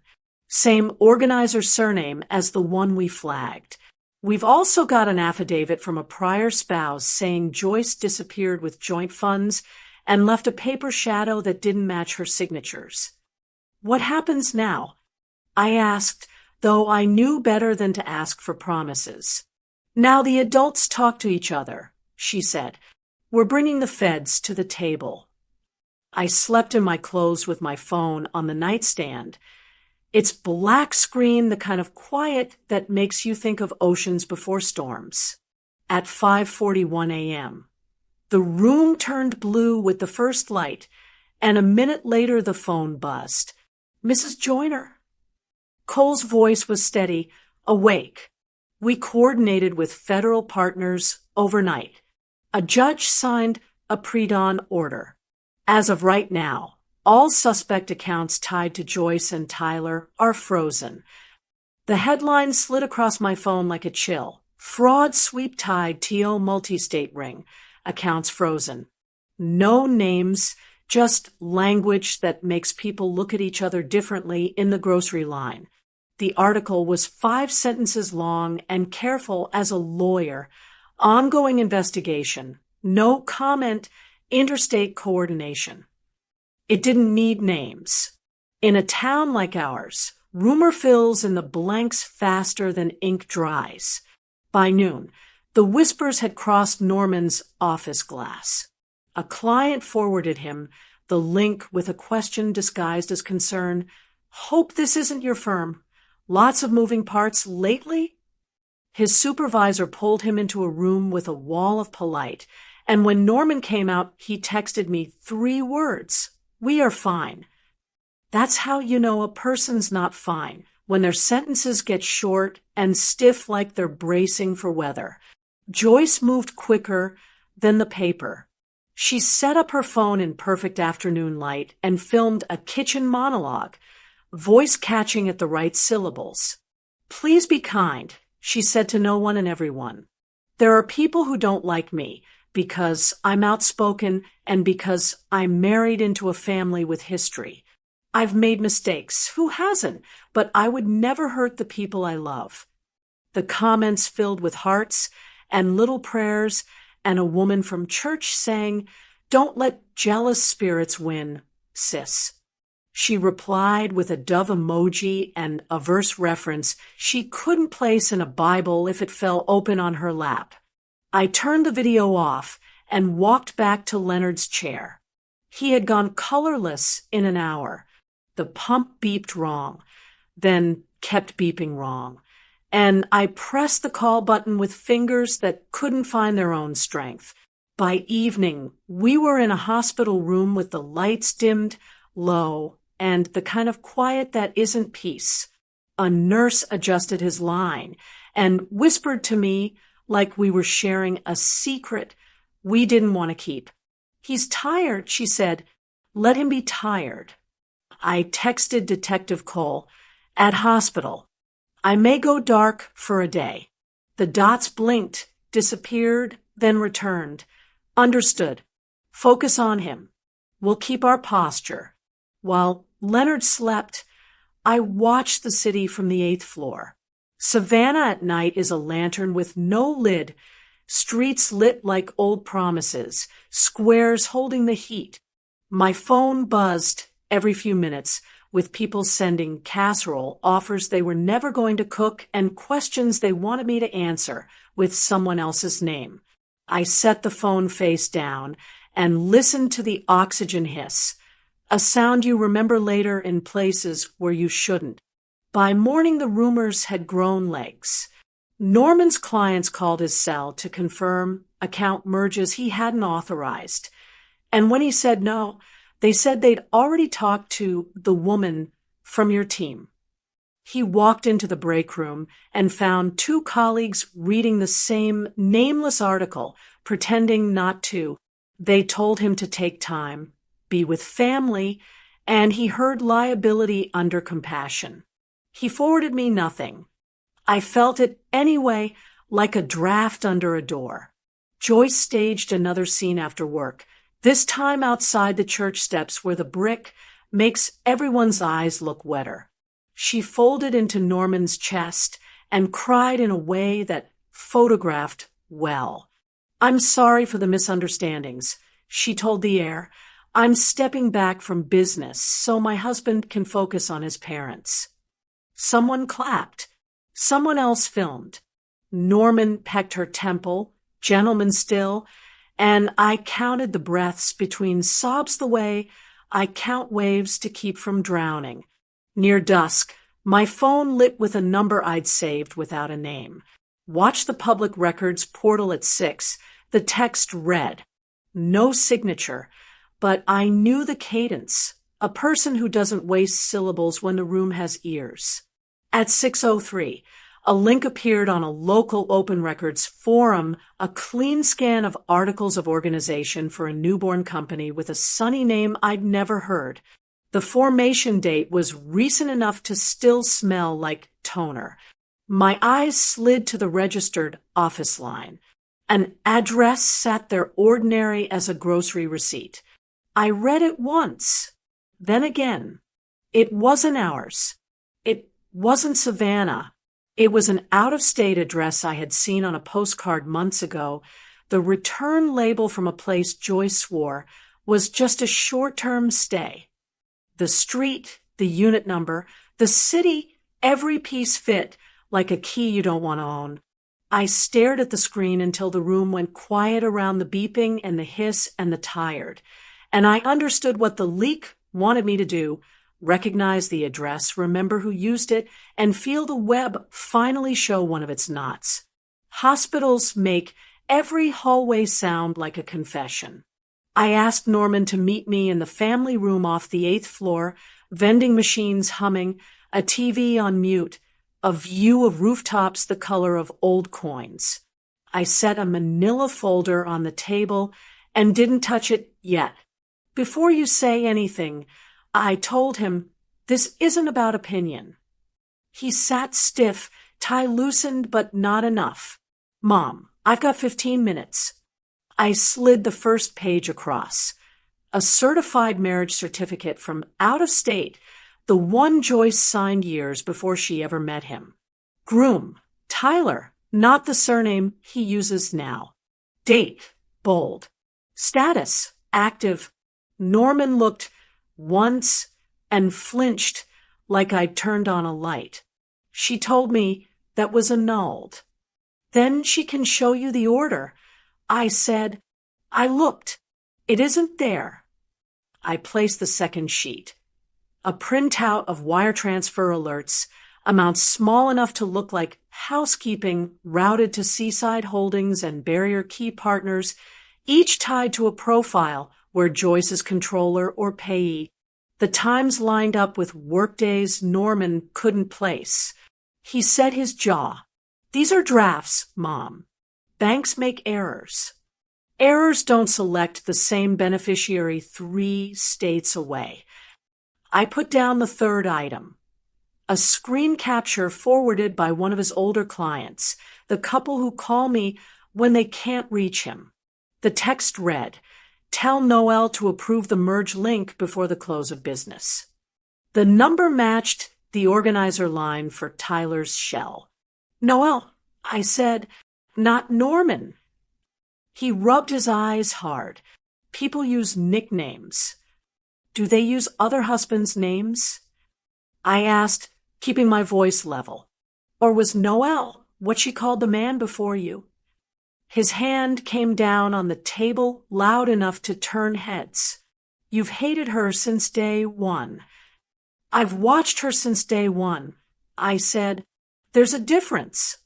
Same organizer surname as the one we flagged. We've also got an affidavit from a prior spouse saying Joyce disappeared with joint funds and left a paper shadow that didn't match her signatures." "What happens now?" I asked, though I knew better than to ask for promises. "Now the adults talk to each other," she said. "We're bringing the feds to the table." I slept in my clothes with my phone on the nightstand. Its black screen, the kind of quiet that makes you think of oceans before storms. At 5:41 a.m. The room turned blue with the first light, and a minute later the phone buzzed. "Mrs. Joyner." Cole's voice was steady, awake. We coordinated with federal partners overnight. A judge signed a pre-dawn order. As of right now, all suspect accounts tied to Joyce and Tyler are frozen. The headline slid across my phone like a chill. "Fraud sweep tide TO multi-state ring. Accounts frozen." No names, just language that makes people look at each other differently in the grocery line. The article was 5 sentences long and careful as a lawyer. Ongoing investigation. No comment. Interstate coordination. It didn't need names. In a town like ours, rumor fills in the blanks faster than ink dries. By noon, the whispers had crossed Norman's office glass. A client forwarded him the link with a question disguised as concern. Hope this isn't your firm. Lots of moving parts lately? His supervisor pulled him into a room with a wall of polite, and when Norman came out, he texted me 3 words. We are fine. That's how you know a person's not fine, when their sentences get short and stiff like they're bracing for weather. Joyce moved quicker than the paper. She set up her phone in perfect afternoon light and filmed a kitchen monologue, voice catching at the right syllables. Please be kind, she said to no one and everyone. There are people who don't like me because I'm outspoken and because I'm married into a family with history. I've made mistakes. Who hasn't? But I would never hurt the people I love. The comments filled with hearts and little prayers, and a woman from church saying, "Don't let jealous spirits win, sis." She replied with a dove emoji and a verse reference she couldn't place in a Bible if it fell open on her lap. I turned the video off and walked back to Leonard's chair. He had gone colorless in an hour. The pump beeped wrong, then kept beeping wrong, and I pressed the call button with fingers that couldn't find their own strength. By evening, we were in a hospital room with the lights dimmed low and the kind of quiet that isn't peace. A nurse adjusted his line and whispered to me like we were sharing a secret we didn't want to keep. "He's tired," she said. "Let him be tired." I texted Detective Cole, "At hospital. I may go dark for a day." The dots blinked, disappeared, then returned. "Understood. Focus on him. We'll keep our posture." While Leonard slept, I watched the city from the 8th floor. Savannah at night is a lantern with no lid, streets lit like old promises, squares holding the heat. My phone buzzed every few minutes with people sending casserole offers they were never going to cook and questions they wanted me to answer with someone else's name. I set the phone face down and listened to the oxygen hiss, a sound you remember later in places where you shouldn't. By morning, the rumors had grown legs. Norman's clients called his cell to confirm account merges he hadn't authorized. And when he said no, they said they'd already talked to the woman from your team. He walked into the break room and found 2 colleagues reading the same nameless article, pretending not to. They told him to take time, be with family, and he heard liability under compassion. He forwarded me nothing. I felt it anyway, like a draft under a door. Joyce staged another scene after work, this time outside the church steps where the brick makes everyone's eyes look wetter. She folded into Norman's chest and cried in a way that photographed well. "I'm sorry for the misunderstandings," she told the Air. "I'm stepping back from business so my husband can focus on his parents." Someone clapped. Someone else filmed. Norman pecked her temple, gentleman still, and I counted the breaths between sobs the way I count waves to keep from drowning. Near dusk, my phone lit with a number I'd saved without a name. Watch the public records portal at 6. The text read. No signature, but I knew the cadence. A person who doesn't waste syllables when the room has ears. At 6:03, a link appeared on a local open records forum, a clean scan of articles of organization for a newborn company with a sunny name I'd never heard. The formation date was recent enough to still smell like toner. My eyes slid to the registered office line. An address sat there ordinary as a grocery receipt. I read it once, then again. It wasn't ours. It wasn't Savannah. It was an out-of-state address I had seen on a postcard months ago. The return label from a place Joyce swore was just a short-term stay. The street, the unit number, the city, every piece fit like a key you don't want to own. I stared at the screen until the room went quiet around the beeping and the hiss and the tired, and I understood what the leak wanted me to do: recognize the address, remember who used it, and feel the web finally show one of its knots. Hospitals make every hallway sound like a confession. I asked Norman to meet me in the family room off the 8th floor, vending machines humming, a TV on mute, a view of rooftops the color of old coins. I set a manila folder on the table and didn't touch it yet. Before you say anything, I told him, this isn't about opinion. He sat stiff, tie loosened but not enough. Mom, I've got 15 minutes. I slid the first page across. A certified marriage certificate from out of state, the one Joyce signed years before she ever met him. Groom, Tyler, not the surname he uses now. Date, bold. Status, active. Norman looked once and flinched like I'd turned on a light. She told me that was annulled. Then she can show you the order. I said, I looked. It isn't there. I placed the second sheet. A printout of wire transfer alerts, amounts small enough to look like housekeeping routed to Seaside Holdings and Barrier Key Partners, each tied to a profile where Joyce is controller or payee. The times lined up with workdays Norman couldn't place. He set his jaw. These are drafts, Mom. Banks make errors. Errors don't select the same beneficiary 3 states away. I put down the third item. A screen capture forwarded by one of his older clients, the couple who call me when they can't reach him. The text read, tell Noel to approve the merge link before the close of business. The number matched the organizer line for Tyler's shell. Noel, I said, not Norman. He rubbed his eyes hard. People use nicknames. Do they use other husbands' names? I asked, keeping my voice level. Or was Noel what she called the man before you? His hand came down on the table loud enough to turn heads. You've hated her since day one. I've watched her since day one. I said, there's a difference.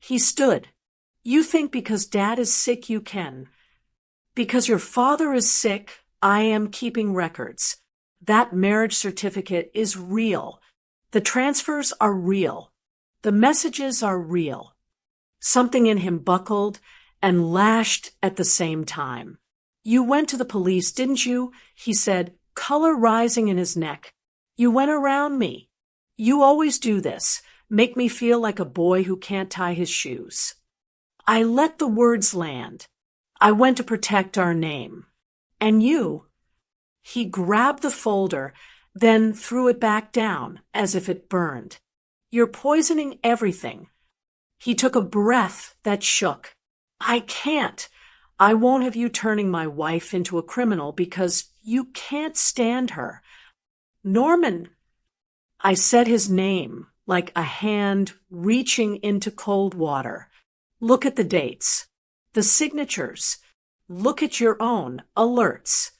He stood. You think because Dad is sick you can. Because your father is sick, I am keeping records. That marriage certificate is real. The transfers are real. The messages are real. Something in him buckled and lashed at the same time. You went to the police, didn't you? He said, color rising in his neck. You went around me. You always do this, make me feel like a boy who can't tie his shoes. I let the words land. I went to protect our name. And you? He grabbed the folder, then threw it back down as if it burned. You're poisoning everything. He took a breath that shook. I can't. I won't have you turning my wife into a criminal because you can't stand her. Norman. I said his name like a hand reaching into cold water. Look at the dates, the signatures. Look at your own alerts.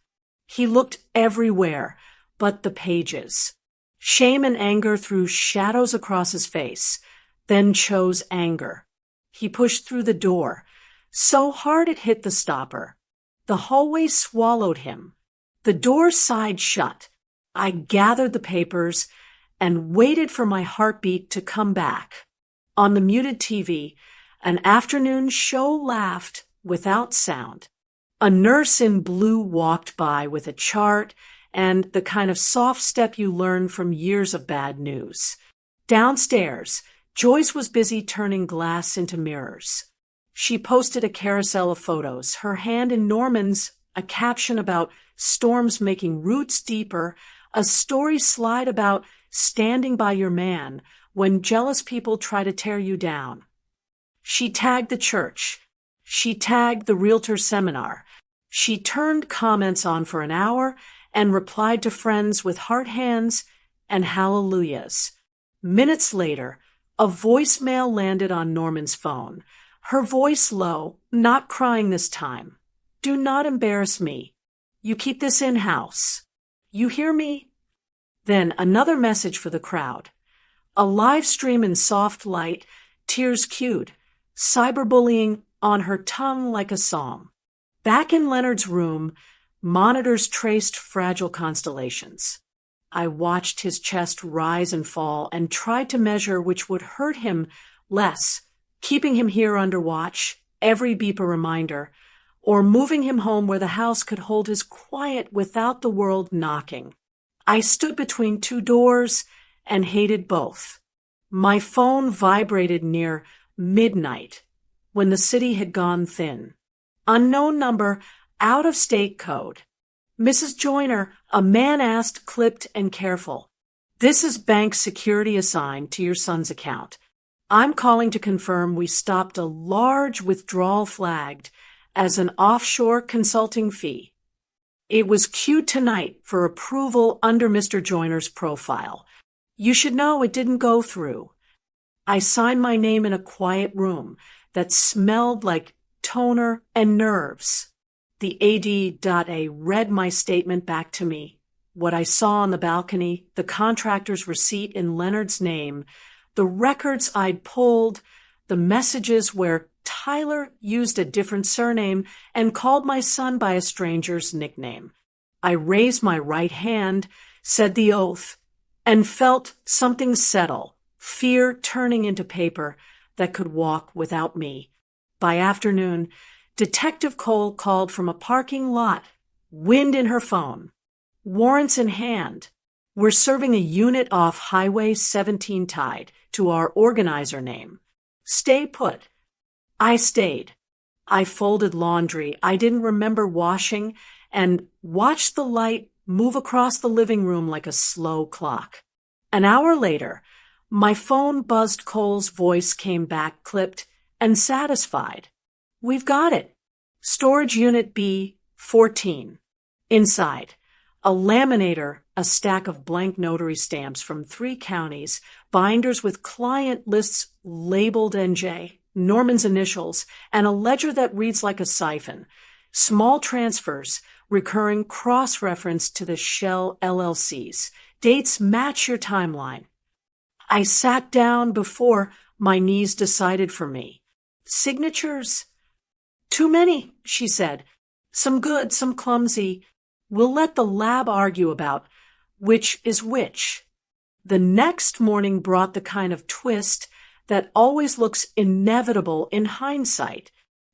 He looked everywhere but the pages. Shame and anger threw shadows across his face, then chose anger. He pushed through the door, so hard it hit the stopper. The hallway swallowed him. The door sighed shut. I gathered the papers and waited for my heartbeat to come back. On the muted TV, an afternoon show laughed without sound. A nurse in blue walked by with a chart and the kind of soft step you learn from years of bad news. Downstairs, Joyce was busy turning glass into mirrors. She posted a carousel of photos, her hand in Norman's, a caption about storms making roots deeper, a story slide about standing by your man when jealous people try to tear you down. She tagged the church. She tagged the realtor seminar. She turned comments on for an hour and replied to friends with heart hands and hallelujahs. Minutes later, a voicemail landed on Norman's phone. Her voice low, not crying this time. "Do not embarrass me. You keep this in-house. You hear me?" Then another message for the crowd. A live stream in soft light, tears cued, cyberbullying on her tongue like a psalm. Back in Leonard's room, monitors traced fragile constellations. I watched his chest rise and fall and tried to measure which would hurt him less, keeping him here under watch, every beep a reminder, or moving him home where the house could hold his quiet without the world knocking. I stood between two doors and hated both. My phone vibrated near midnight when the city had gone thin. Unknown number, out-of-state code. "Mrs. Joyner," a man asked, clipped and careful. "This is bank security assigned to your son's account. I'm calling to confirm we stopped a large withdrawal flagged as an offshore consulting fee. It was queued tonight for approval under Mr. Joyner's profile. You should know it didn't go through." I signed my name in a quiet room that smelled like toner and nerves. The AD.A read my statement back to me. What I saw on the balcony, the contractor's receipt in Leonard's name, the records I'd pulled, the messages where Tyler used a different surname and called my son by a stranger's nickname. I raised my right hand, said the oath, and felt something settle, fear turning into paper that could walk without me. By afternoon, Detective Cole called from a parking lot, wind in her phone. "Warrants in hand. We're serving a unit off Highway 17 Tide to our organizer name. Stay put." I stayed. I folded laundry I didn't remember washing and watched the light move across the living room like a slow clock. An hour later, my phone buzzed. Cole's voice came back, clipped and satisfied. "We've got it. Storage Unit B-14. Inside, a laminator, a stack of blank notary stamps from 3 counties, binders with client lists labeled NJ, Norman's initials, and a ledger that reads like a siphon. Small transfers, recurring cross-reference to the Shell LLCs. Dates match your timeline. I sat down before my knees decided for me. Signatures? "Too many," she said. "Some good, some clumsy. We'll let the lab argue about which is which." The next morning brought the kind of twist that always looks inevitable in hindsight.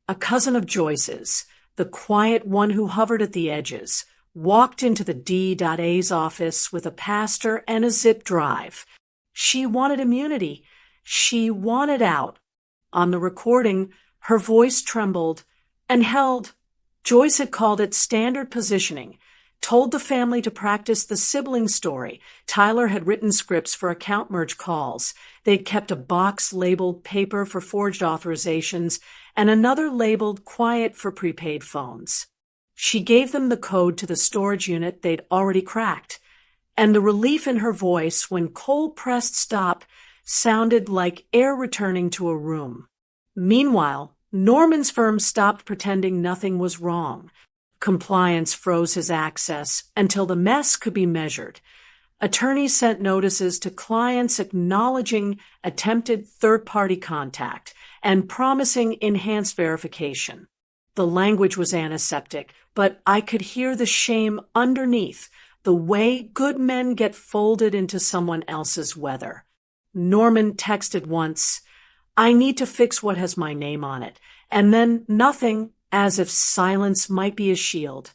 A cousin of Joyce's, the quiet one who hovered at the edges, walked into the D.A's office with a pastor and a zip drive. She wanted immunity. She wanted out. On the recording, her voice trembled and held. Joyce had called it standard positioning, told the family to practice the sibling story. Tyler had written scripts for account merge calls. They'd kept a box labeled paper for forged authorizations and another labeled quiet for prepaid phones. She gave them the code to the storage unit they'd already cracked, and the relief in her voice when Cole pressed stop sounded like air returning to a room. Meanwhile, Norman's firm stopped pretending nothing was wrong. Compliance froze his access until the mess could be measured. Attorneys sent notices to clients acknowledging attempted third-party contact and promising enhanced verification. The language was antiseptic, but I could hear the shame underneath, the way good men get folded into someone else's weather. Norman texted once, "I need to fix what has my name on it," and then nothing, as if silence might be a shield.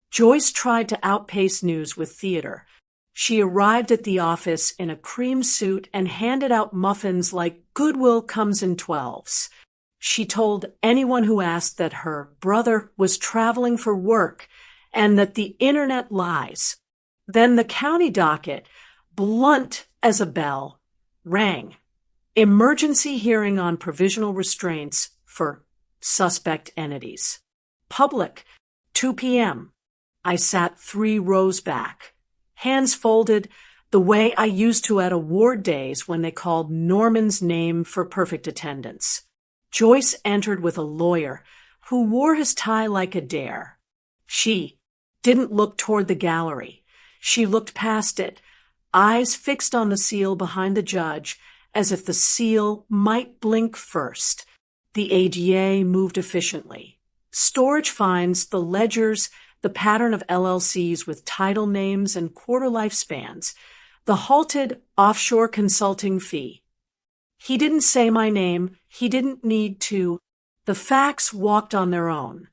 Joyce tried to outpace news with theater. She arrived at the office in a cream suit and handed out muffins like Goodwill comes in 12s. She told anyone who asked that her brother was traveling for work and that the internet lies. Then the county docket, blunt as a bell, rang. Emergency hearing on provisional restraints for suspect entities. Public, 2 p.m. I sat 3 rows back, hands folded, the way I used to at award days when they called Norman's name for perfect attendance. Joyce entered with a lawyer who wore his tie like a dare. She didn't look toward the gallery. She looked past it, eyes fixed on the seal behind the judge, as if the seal might blink first. The ADA moved efficiently. Storage finds, the ledgers, the pattern of LLCs with title names and quarter lifespans, the halted offshore consulting fee. He didn't say my name. He didn't need to. The facts walked on their own.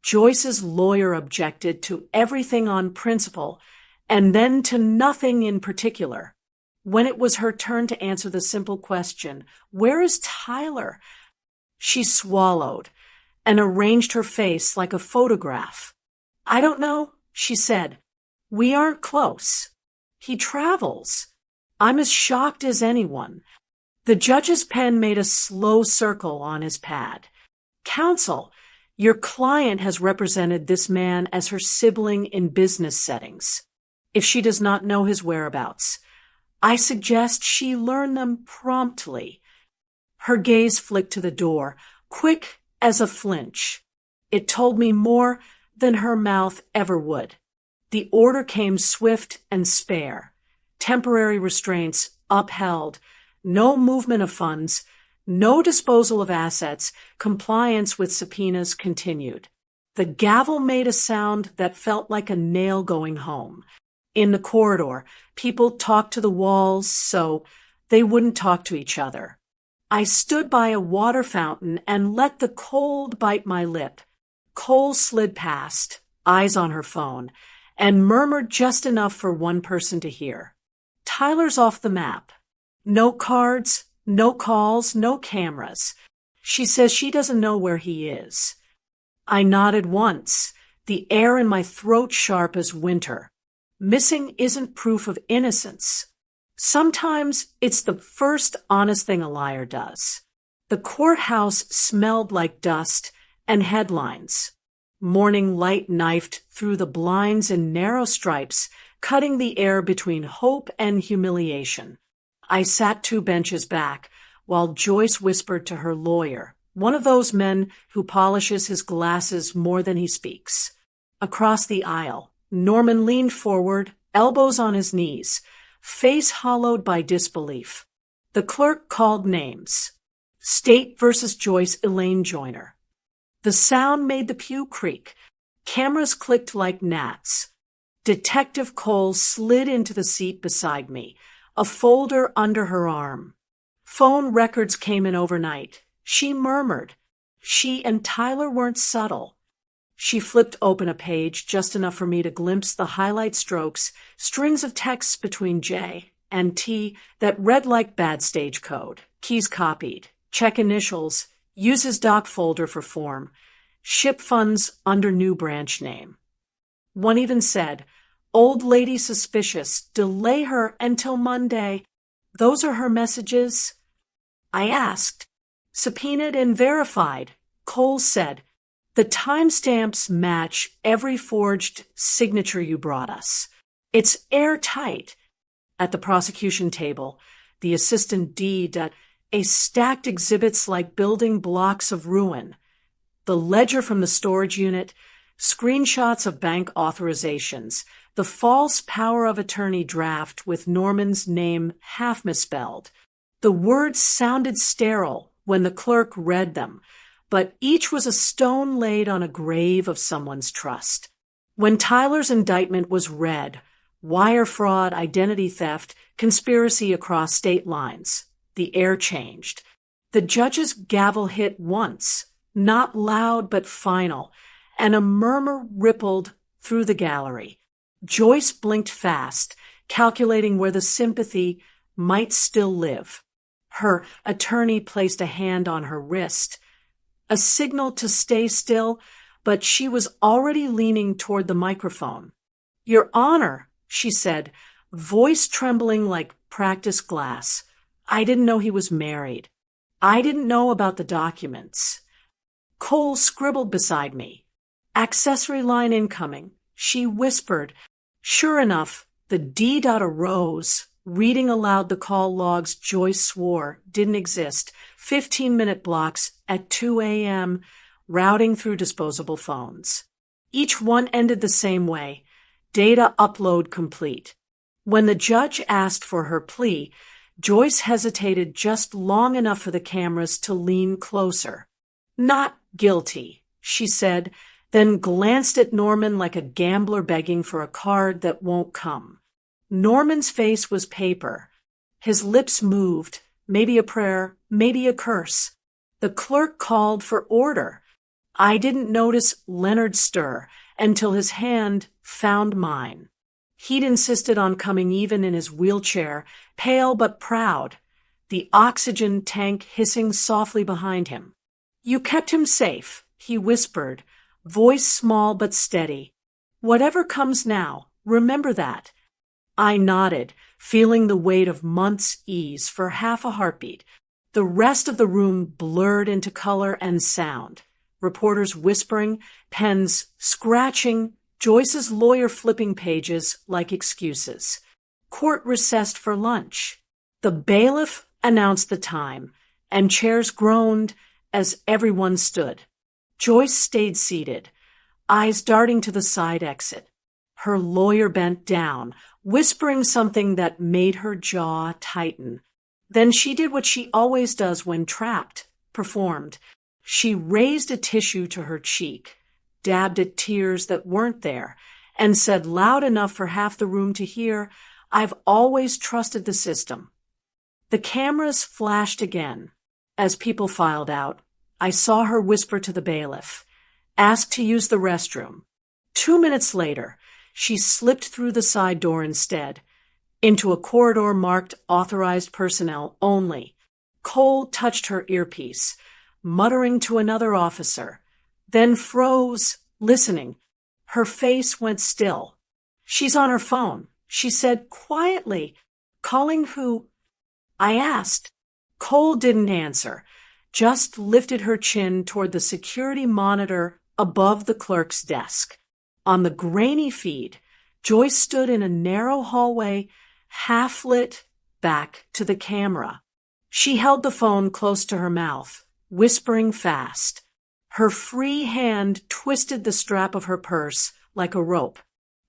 Joyce's lawyer objected to everything on principle and then to nothing in particular. When it was her turn to answer the simple question, "Where is Tyler?" she swallowed and arranged her face like a photograph. "I don't know," she said. "We aren't close. He travels." I'm as shocked as anyone. The judge's pen made a slow circle on his pad. "Counsel, your client has represented this man as her sibling in business settings. If she does not know his whereabouts, I suggest she learn them promptly." Her gaze flicked to the door, quick as a flinch. It told me more than her mouth ever would. The order came swift and spare. Temporary restraints upheld, no movement of funds, no disposal of assets, compliance with subpoenas continued. The gavel made a sound that felt like a nail going home. In the corridor, people talked to the walls so they wouldn't talk to each other. I stood by a water fountain and let the cold bite my lip. Cole slid past, eyes on her phone, and murmured just enough for one person to hear. "Tyler's off the map. No cards, no calls, no cameras. She says she doesn't know where he is." I nodded once, the air in my throat sharp as winter. Missing isn't proof of innocence. Sometimes it's the first honest thing a liar does. The courthouse smelled like dust and headlines. Morning light knifed through the blinds in narrow stripes, cutting the air between hope and humiliation. I sat 2 benches back while Joyce whispered to her lawyer, one of those men who polishes his glasses more than he speaks. Across the aisle, Norman leaned forward, elbows on his knees, face hollowed by disbelief. The clerk called names. State versus Joyce Elaine Joyner. The sound made the pew creak. Cameras clicked like gnats. Detective Cole slid into the seat beside me, a folder under her arm. Phone records came in overnight. She murmured. She and Tyler weren't subtle. She flipped open a page just enough for me to glimpse the highlight strokes, strings of texts between J and T that read like bad stage code. Keys copied. Check initials. Uses doc folder for form. Ship funds under new branch name. One even said, "Old lady suspicious. Delay her until Monday." Those are her messages? I asked. "Subpoenaed and verified," Cole said. "The timestamps match every forged signature you brought us. It's airtight." At the prosecution table, the assistant deed a stacked exhibits like building blocks of ruin. The ledger from the storage unit, screenshots of bank authorizations, the false power of attorney draft with Norman's name half misspelled. The words sounded sterile when the clerk read them, but each was a stone laid on a grave of someone's trust. When Tyler's indictment was read, wire fraud, identity theft, conspiracy across state lines, the air changed. The judge's gavel hit once, not loud but final, and a murmur rippled through the gallery. Joyce blinked fast, calculating where the sympathy might still live. Her attorney placed a hand on her wrist, a signal to stay still, but she was already leaning toward the microphone. "Your Honor," she said, voice trembling like practiced glass, I didn't know he was married. I didn't know about the documents. Cole scribbled beside me. Accessory line incoming. She whispered. Sure enough, the D. arose, reading aloud the call logs Joyce swore didn't exist, 15-minute blocks at 2 a.m., routing through disposable phones. Each one ended the same way. Data upload complete. When the judge asked for her plea, Joyce hesitated just long enough for the cameras to lean closer. Not guilty, she said, then glanced at Norman like a gambler begging for a card that won't come. Norman's face was paper. His lips moved, maybe a prayer, maybe a curse. The clerk called for order. I didn't notice Leonard stir until his hand found mine. He'd insisted on coming even in his wheelchair, pale but proud, the oxygen tank hissing softly behind him. You kept him safe, he whispered, voice small but steady. Whatever comes now, remember that. I nodded, feeling the weight of months ease for half a heartbeat. The rest of the room blurred into color and sound. Reporters whispering, pens scratching, Joyce's lawyer flipping pages like excuses. Court recessed for lunch. The bailiff announced the time, and chairs groaned as everyone stood. Joyce stayed seated, eyes darting to the side exit. Her lawyer bent down, whispering something that made her jaw tighten. Then she did what she always does when trapped, performed. She raised a tissue to her cheek, dabbed at tears that weren't there, and said loud enough for half the room to hear, I've always trusted the system. The cameras flashed again. As people filed out, I saw her whisper to the bailiff, ask to use the restroom. 2 minutes later, she slipped through the side door instead, into a corridor marked authorized personnel only. Cole touched her earpiece, muttering to another officer, then froze, listening. Her face went still. She's on her phone, she said quietly. Calling who? I asked. Cole didn't answer, just lifted her chin toward the security monitor above the clerk's desk. On the grainy feed, Joyce stood in a narrow hallway, half-lit, back to the camera. She held the phone close to her mouth, whispering fast. Her free hand twisted the strap of her purse like a rope.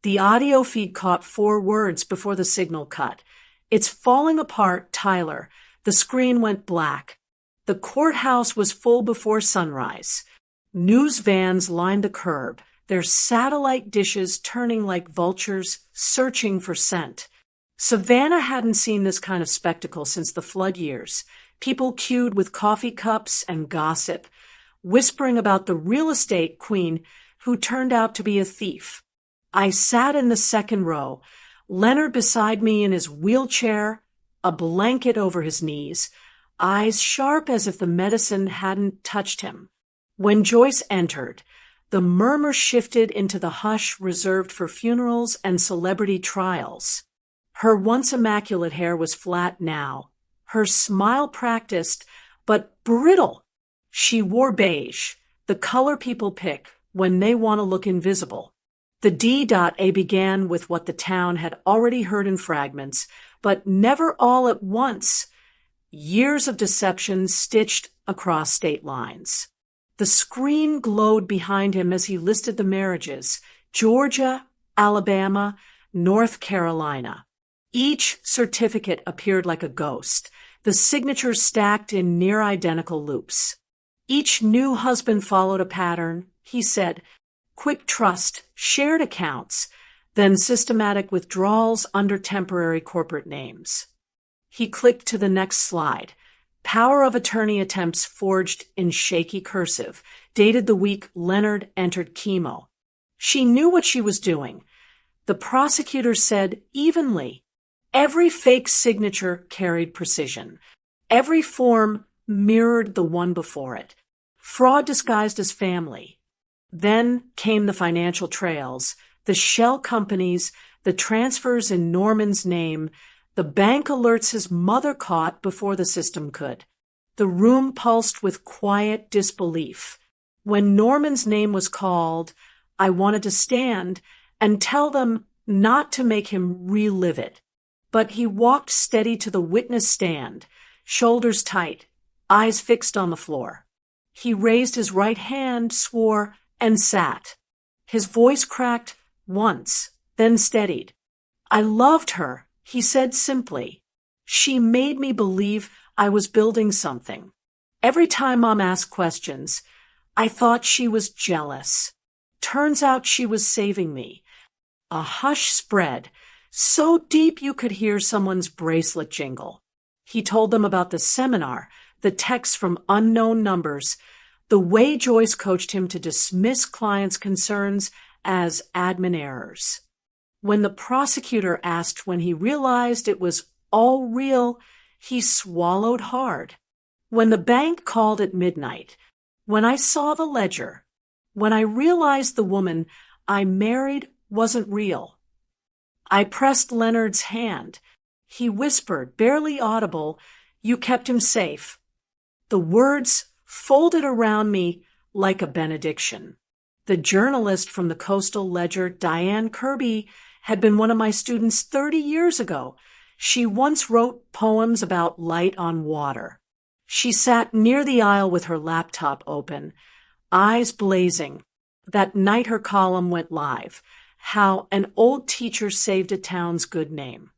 The audio feed caught 4 words before the signal cut. It's falling apart, Tyler. The screen went black. The courthouse was full before sunrise. News vans lined the curb, their satellite dishes turning like vultures, searching for scent. Savannah hadn't seen this kind of spectacle since the flood years. People queued with coffee cups and gossip, whispering about the real estate queen who turned out to be a thief. I sat in the second row, Leonard beside me in his wheelchair, a blanket over his knees, eyes sharp as if the medicine hadn't touched him. When Joyce entered, the murmur shifted into the hush reserved for funerals and celebrity trials. Her once immaculate hair was flat now, her smile practiced, but brittle. She wore beige, the color people pick when they want to look invisible. The D.A began with what the town had already heard in fragments, but never all at once. Years of deception stitched across state lines. The screen glowed behind him as he listed the marriages: Georgia, Alabama, North Carolina. Each certificate appeared like a ghost, the signatures stacked in near-identical loops. Each new husband followed a pattern, he said, quick trust, shared accounts, then systematic withdrawals under temporary corporate names. He clicked to the next slide. Power of attorney attempts forged in shaky cursive, dated the week Leonard entered chemo. She knew what she was doing. The prosecutor said evenly. Every fake signature carried precision. Every form mirrored the one before it. Fraud disguised as family. Then came the financial trails, the shell companies, the transfers in Norman's name, The bank alerts his mother caught before the system could. The room pulsed with quiet disbelief. When Norman's name was called, I wanted to stand and tell them not to make him relive it. But he walked steady to the witness stand, shoulders tight, eyes fixed on the floor. He raised his right hand, swore, and sat. His voice cracked once, then steadied. I loved her, he said simply. She made me believe I was building something. Every time Mom asked questions, I thought she was jealous. Turns out she was saving me. A hush spread, so deep you could hear someone's bracelet jingle. He told them about the seminar, the texts from unknown numbers, the way Joyce coached him to dismiss clients' concerns as admin errors. When the prosecutor asked when he realized it was all real, he swallowed hard. When the bank called at midnight, when I saw the ledger, when I realized the woman I married wasn't real. I pressed Leonard's hand. He whispered, barely audible, "You kept him safe." The words folded around me like a benediction. The journalist from the Coastal Ledger, Diane Kirby, had been one of my students 30 years ago. She once wrote poems about light on water. She sat near the aisle with her laptop open, eyes blazing. That night her column went live, How an Old Teacher Saved a Town's Good Name.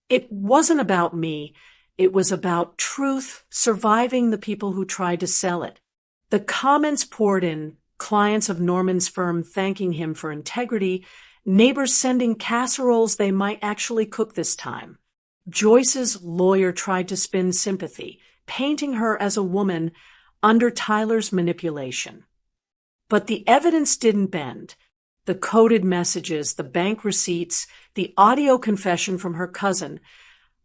It wasn't about me. It was about truth surviving the people who tried to sell it. The comments poured in, clients of Norman's firm thanking him for integrity, neighbors sending casseroles they might actually cook this time. Joyce's lawyer tried to spin sympathy, painting her as a woman under Tyler's manipulation. But the evidence didn't bend. The coded messages, the bank receipts, the audio confession from her cousin,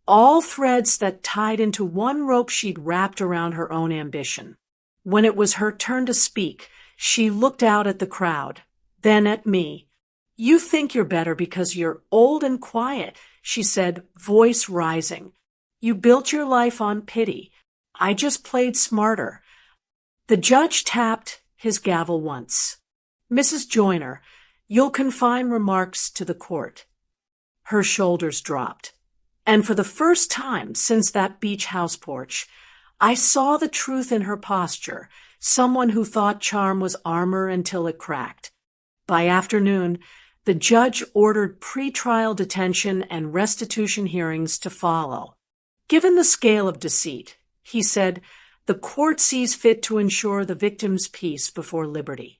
all threads that tied into one rope she'd wrapped around her own ambition. When it was her turn to speak, she looked out at the crowd, then at me. "You think you're better because you're old and quiet," she said, voice rising. "You built your life on pity. I just played smarter." The judge tapped his gavel once. "Mrs. Joyner, you'll confine remarks to the court." Her shoulders dropped. And for the first time since that beach house porch, I saw the truth in her posture, someone who thought charm was armor until it cracked. By afternoon, the judge ordered pretrial detention and restitution hearings to follow. Given the scale of deceit, he said, the court sees fit to ensure the victim's peace before liberty.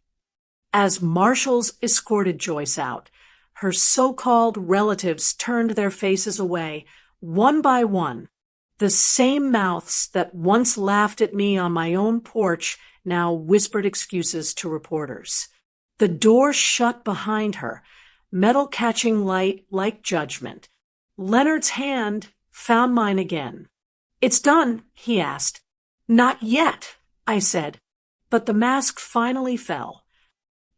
As marshals escorted Joyce out, her so-called relatives turned their faces away, one by one. The same mouths that once laughed at me on my own porch now whispered excuses to reporters. The door shut behind her, metal catching light like judgment. Leonard's hand found mine again. "It's done," he asked. "Not yet," I said, but the mask finally fell.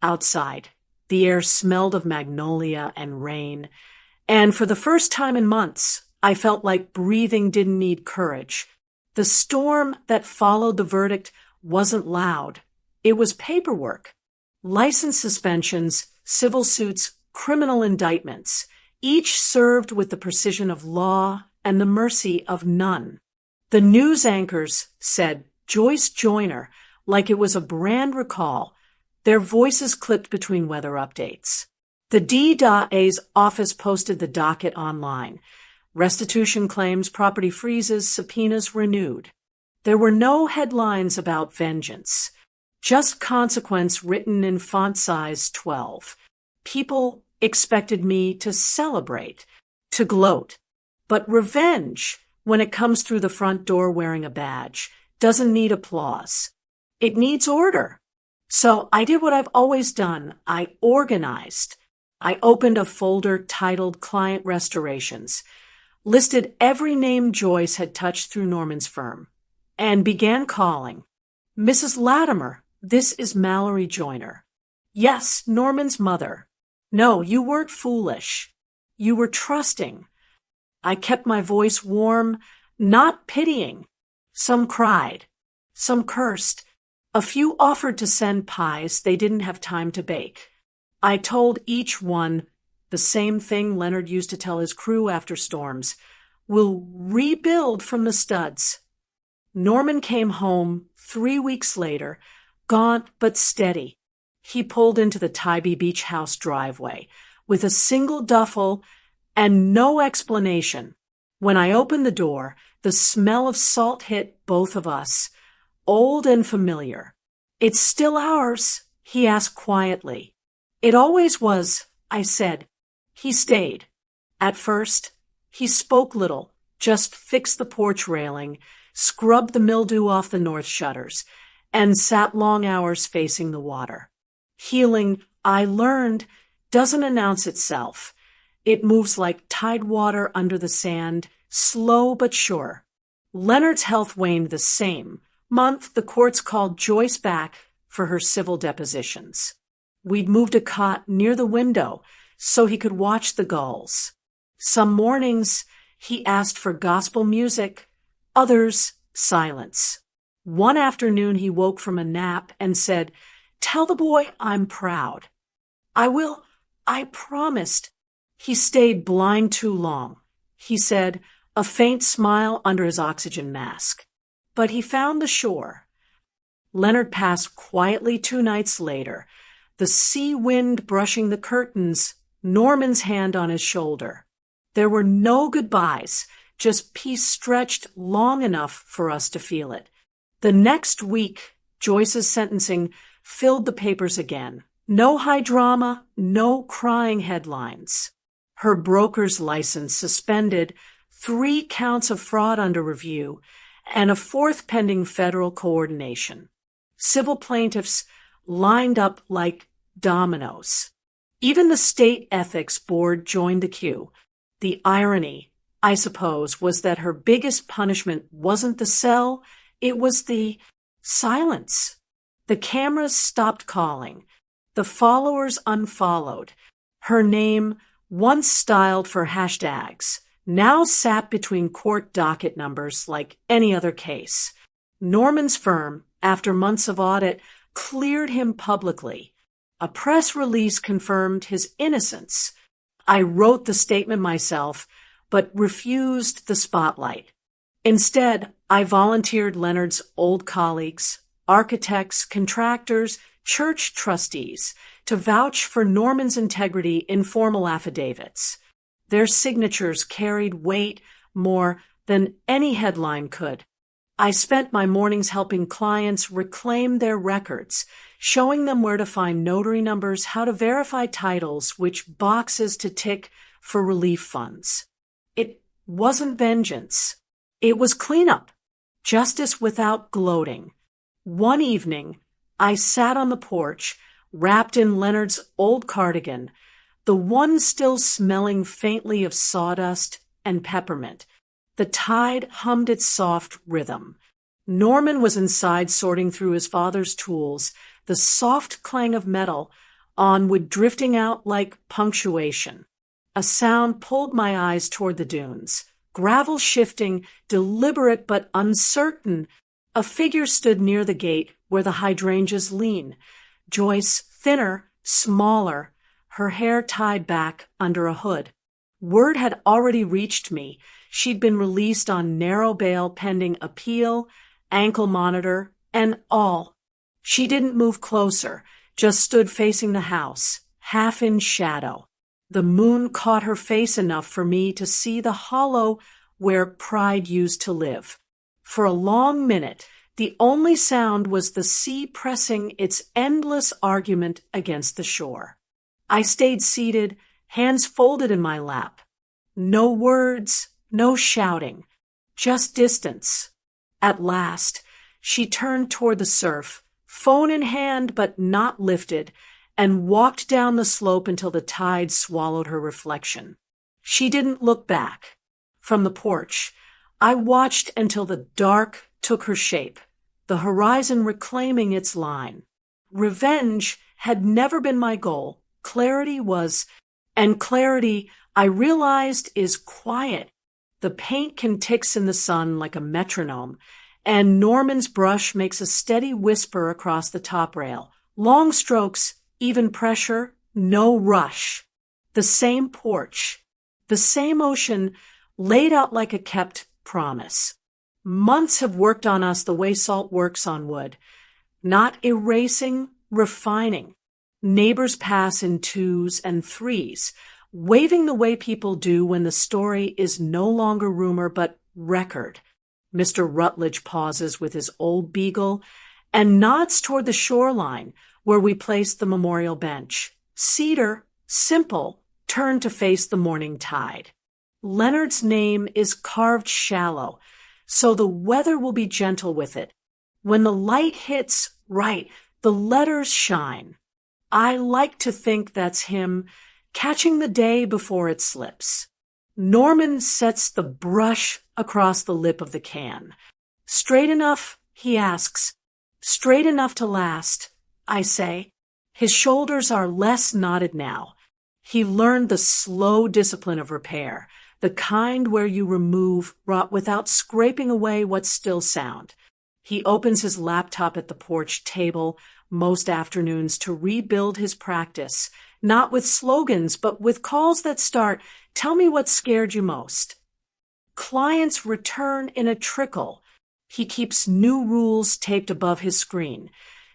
Outside, the air smelled of magnolia and rain, and for the first time in months, I felt like breathing didn't need courage. The storm that followed the verdict wasn't loud. It was paperwork. License suspensions, civil suits, criminal indictments, each served with the precision of law and the mercy of none. The news anchors said Joyce Joyner like it was a brand recall, their voices clipped between weather updates. The DA's office posted the docket online. Restitution claims, property freezes, subpoenas renewed. There were no headlines about vengeance, just consequence written in font size 12. People expected me to celebrate, to gloat. But revenge, when it comes through the front door wearing a badge, doesn't need applause. It needs order. So I did what I've always done. I organized. I opened a folder titled Client Restorations, listed every name Joyce had touched through Norman's firm, and began calling. "Mrs. Latimer, this is Mallory Joyner." "Yes, Norman's mother." "No, you weren't foolish. You were trusting." I kept my voice warm, not pitying. Some cried. Some cursed. A few offered to send pies they didn't have time to bake. I told each one the same thing Leonard used to tell his crew after storms. We'll rebuild from the studs. Norman came home 3 weeks later, gaunt but steady. He pulled into the Tybee Beach house driveway with a single duffel and no explanation. When I opened the door, the smell of salt hit both of us, old and familiar. "It's still ours?" he asked quietly. "It always was," I said. He stayed. At first, he spoke little, just fixed the porch railing, scrubbed the mildew off the north shutters, and sat long hours facing the water. Healing, I learned, doesn't announce itself. It moves like tide water under the sand, slow but sure. Leonard's health waned the same month the courts called Joyce back for her civil depositions. We'd moved a cot near the window so he could watch the gulls. Some mornings he asked for gospel music, others silence. One afternoon he woke from a nap and said, "Tell the boy I'm proud." "I will, I promised." He stayed blind too long, he said, a faint smile under his oxygen mask. But he found the shore. Leonard passed quietly 2 nights later, the sea wind brushing the curtains, Norman's hand on his shoulder. There were no goodbyes, just peace stretched long enough for us to feel it. The next week, Joyce's sentencing filled the papers again. No high drama, no crying headlines. Her broker's license suspended, 3 counts of fraud under review, and a 4th pending federal coordination. Civil plaintiffs lined up like dominoes. Even the state ethics board joined the queue. The irony, I suppose, was that her biggest punishment wasn't the cell, it was the silence. The cameras stopped calling. The followers unfollowed. Her name, once styled for hashtags, now sat between court docket numbers like any other case. Norman's firm, after months of audit, cleared him publicly. A press release confirmed his innocence. I wrote the statement myself, but refused the spotlight. Instead, I volunteered Leonard's old colleagues, architects, contractors, church trustees, to vouch for Norman's integrity in formal affidavits. Their signatures carried weight more than any headline could. I spent my mornings helping clients reclaim their records, showing them where to find notary numbers, how to verify titles, which boxes to tick for relief funds. It wasn't vengeance. It was cleanup. Justice without gloating. One evening, I sat on the porch, wrapped in Leonard's old cardigan, the one still smelling faintly of sawdust and peppermint. The tide hummed its soft rhythm. Norman was inside sorting through his father's tools, the soft clang of metal on wood drifting out like punctuation. A sound pulled my eyes toward the dunes. Gravel shifting, deliberate but uncertain. A figure stood near the gate where the hydrangeas lean. Joyce, thinner, smaller, her hair tied back under a hood. Word had already reached me. She'd been released on narrow bail pending appeal, ankle monitor, and all. She didn't move closer, just stood facing the house, half in shadow. The moon caught her face enough for me to see the hollow where pride used to live. For a long minute, the only sound was the sea pressing its endless argument against the shore. I stayed seated, hands folded in my lap. No words, no shouting, just distance. At last, she turned toward the surf, phone in hand but not lifted, and walked down the slope until the tide swallowed her reflection. She didn't look back. From the porch, I watched until the dark took her shape, the horizon reclaiming its line. Revenge had never been my goal. Clarity was, and clarity, I realized, is quiet. The paint can ticks in the sun like a metronome, and Norman's brush makes a steady whisper across the top rail. Long strokes, even pressure, no rush. The same porch, the same ocean laid out like a kept promise. Months have worked on us the way salt works on wood. Not erasing, refining. Neighbors pass in 2s and 3s, waving the way people do when the story is no longer rumor but record. Mr. Rutledge pauses with his old beagle and nods toward the shoreline where we placed the memorial bench. Cedar, simple, turned to face the morning tide. Leonard's name is carved shallow, so the weather will be gentle with it. When the light hits right, the letters shine. I like to think that's him catching the day before it slips. Norman sets the brush across the lip of the can. Straight enough, he asks. Straight enough to last, I say. His shoulders are less knotted now. He learned the slow discipline of repair, the kind where you remove rot without scraping away what's still sound. He opens his laptop at the porch table most afternoons to rebuild his practice, not with slogans, but with calls that start, "Tell me what scared you most." Clients return in a trickle. He keeps new rules taped above his screen.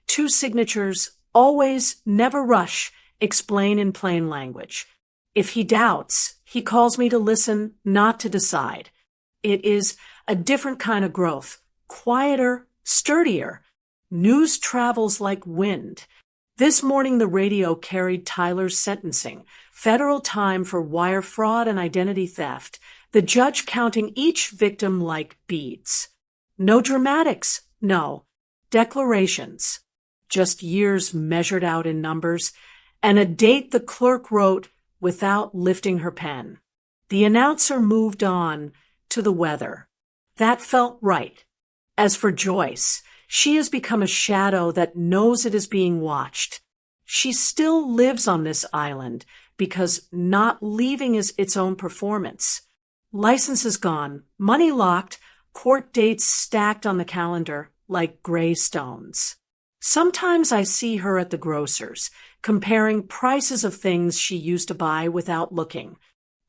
2 signatures, always, never rush, explain in plain language. If he doubts, he calls me to listen, not to decide. It is a different kind of growth, quieter, sturdier. News travels like wind. This morning the radio carried Tyler's sentencing, federal time for wire fraud and identity theft, the judge counting each victim like beads. No dramatics, no. Declarations. Just years measured out in numbers, and a date the clerk wrote without lifting her pen. The announcer moved on to the weather. That felt right. As for Joyce, she has become a shadow that knows it is being watched. She still lives on this island because not leaving is its own performance. Licenses gone, money locked, court dates stacked on the calendar like gray stones. Sometimes I see her at the grocer's, comparing prices of things she used to buy without looking.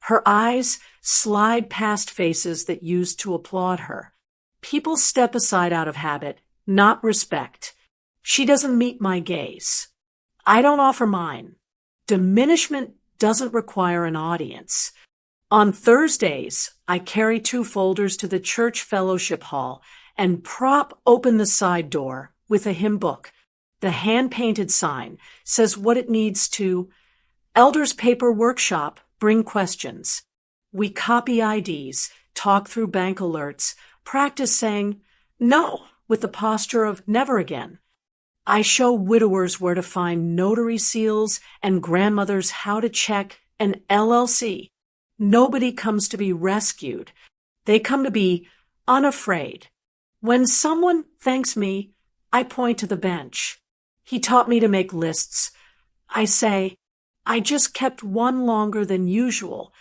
Her eyes slide past faces that used to applaud her. People step aside out of habit, not respect. She doesn't meet my gaze. I don't offer mine. Diminishment doesn't require an audience. On Thursdays, I carry 2 folders to the church fellowship hall and prop open the side door with a hymn book. The hand-painted sign says what it needs to. Elders Paper Workshop, bring questions. We copy IDs, talk through bank alerts, practice saying no with the posture of never again. I show widowers where to find notary seals and grandmothers how to check an LLC. Nobody comes to be rescued. They come to be unafraid. When someone thanks me, I point to the bench. He taught me to make lists. I say, I just kept one longer than usual.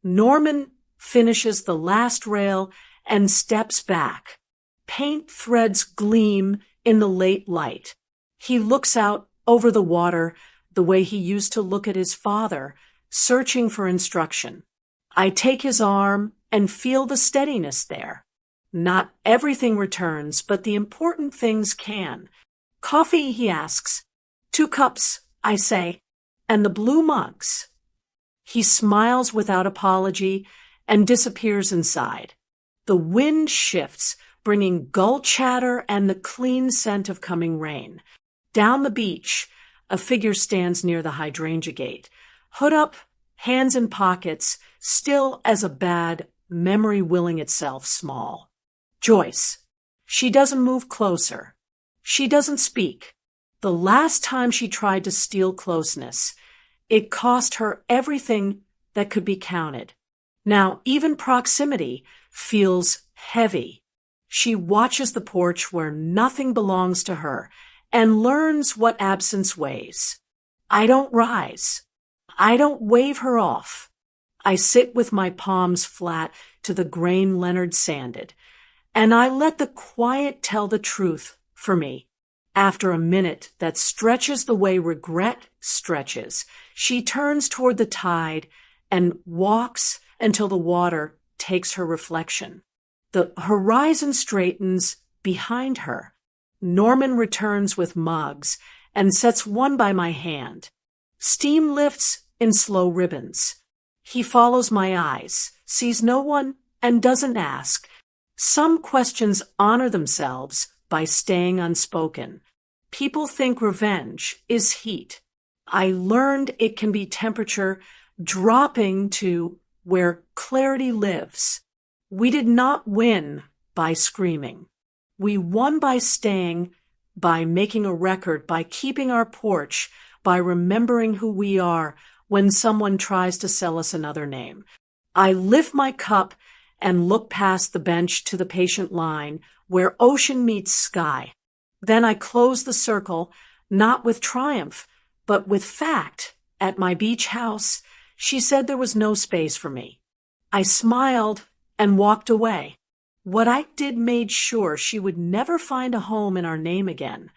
Norman finishes the last rail and steps back. Paint threads gleam in the late light. He looks out over the water the way he used to look at his father, searching for instruction. I take his arm and feel the steadiness there. Not everything returns, but the important things can. Coffee, he asks. 2 cups, I say. And the blue mugs. He smiles without apology and disappears inside. The wind shifts, bringing gull chatter and the clean scent of coming rain. Down the beach, a figure stands near the hydrangea gate. Hood up, hands in pockets, still as a bad, memory willing itself small. Joyce. She doesn't move closer. She doesn't speak. The last time she tried to steal closeness, it cost her everything that could be counted. Now, even proximity feels heavy. She watches the porch where nothing belongs to her and learns what absence weighs. I don't rise. I don't wave her off. I sit with my palms flat to the grain Leonard sanded, and I let the quiet tell the truth for me. After a minute that stretches the way regret stretches, she turns toward the tide and walks until the water takes her reflection. The horizon straightens behind her. Norman returns with mugs and sets one by my hand. Steam lifts in slow ribbons. He follows my eyes, sees no one, and doesn't ask. Some questions honor themselves by staying unspoken. People think revenge is heat. I learned it can be temperature dropping to where clarity lives. We did not win by screaming. We won by staying, by making a record, by keeping our porch, by remembering who we are when someone tries to sell us another name. I lift my cup and look past the bench to the patient line where ocean meets sky. Then I close the circle, not with triumph, but with fact. At my beach house, she said there was no space for me. I smiled and walked away. What I did made sure she would never find a home in our name again.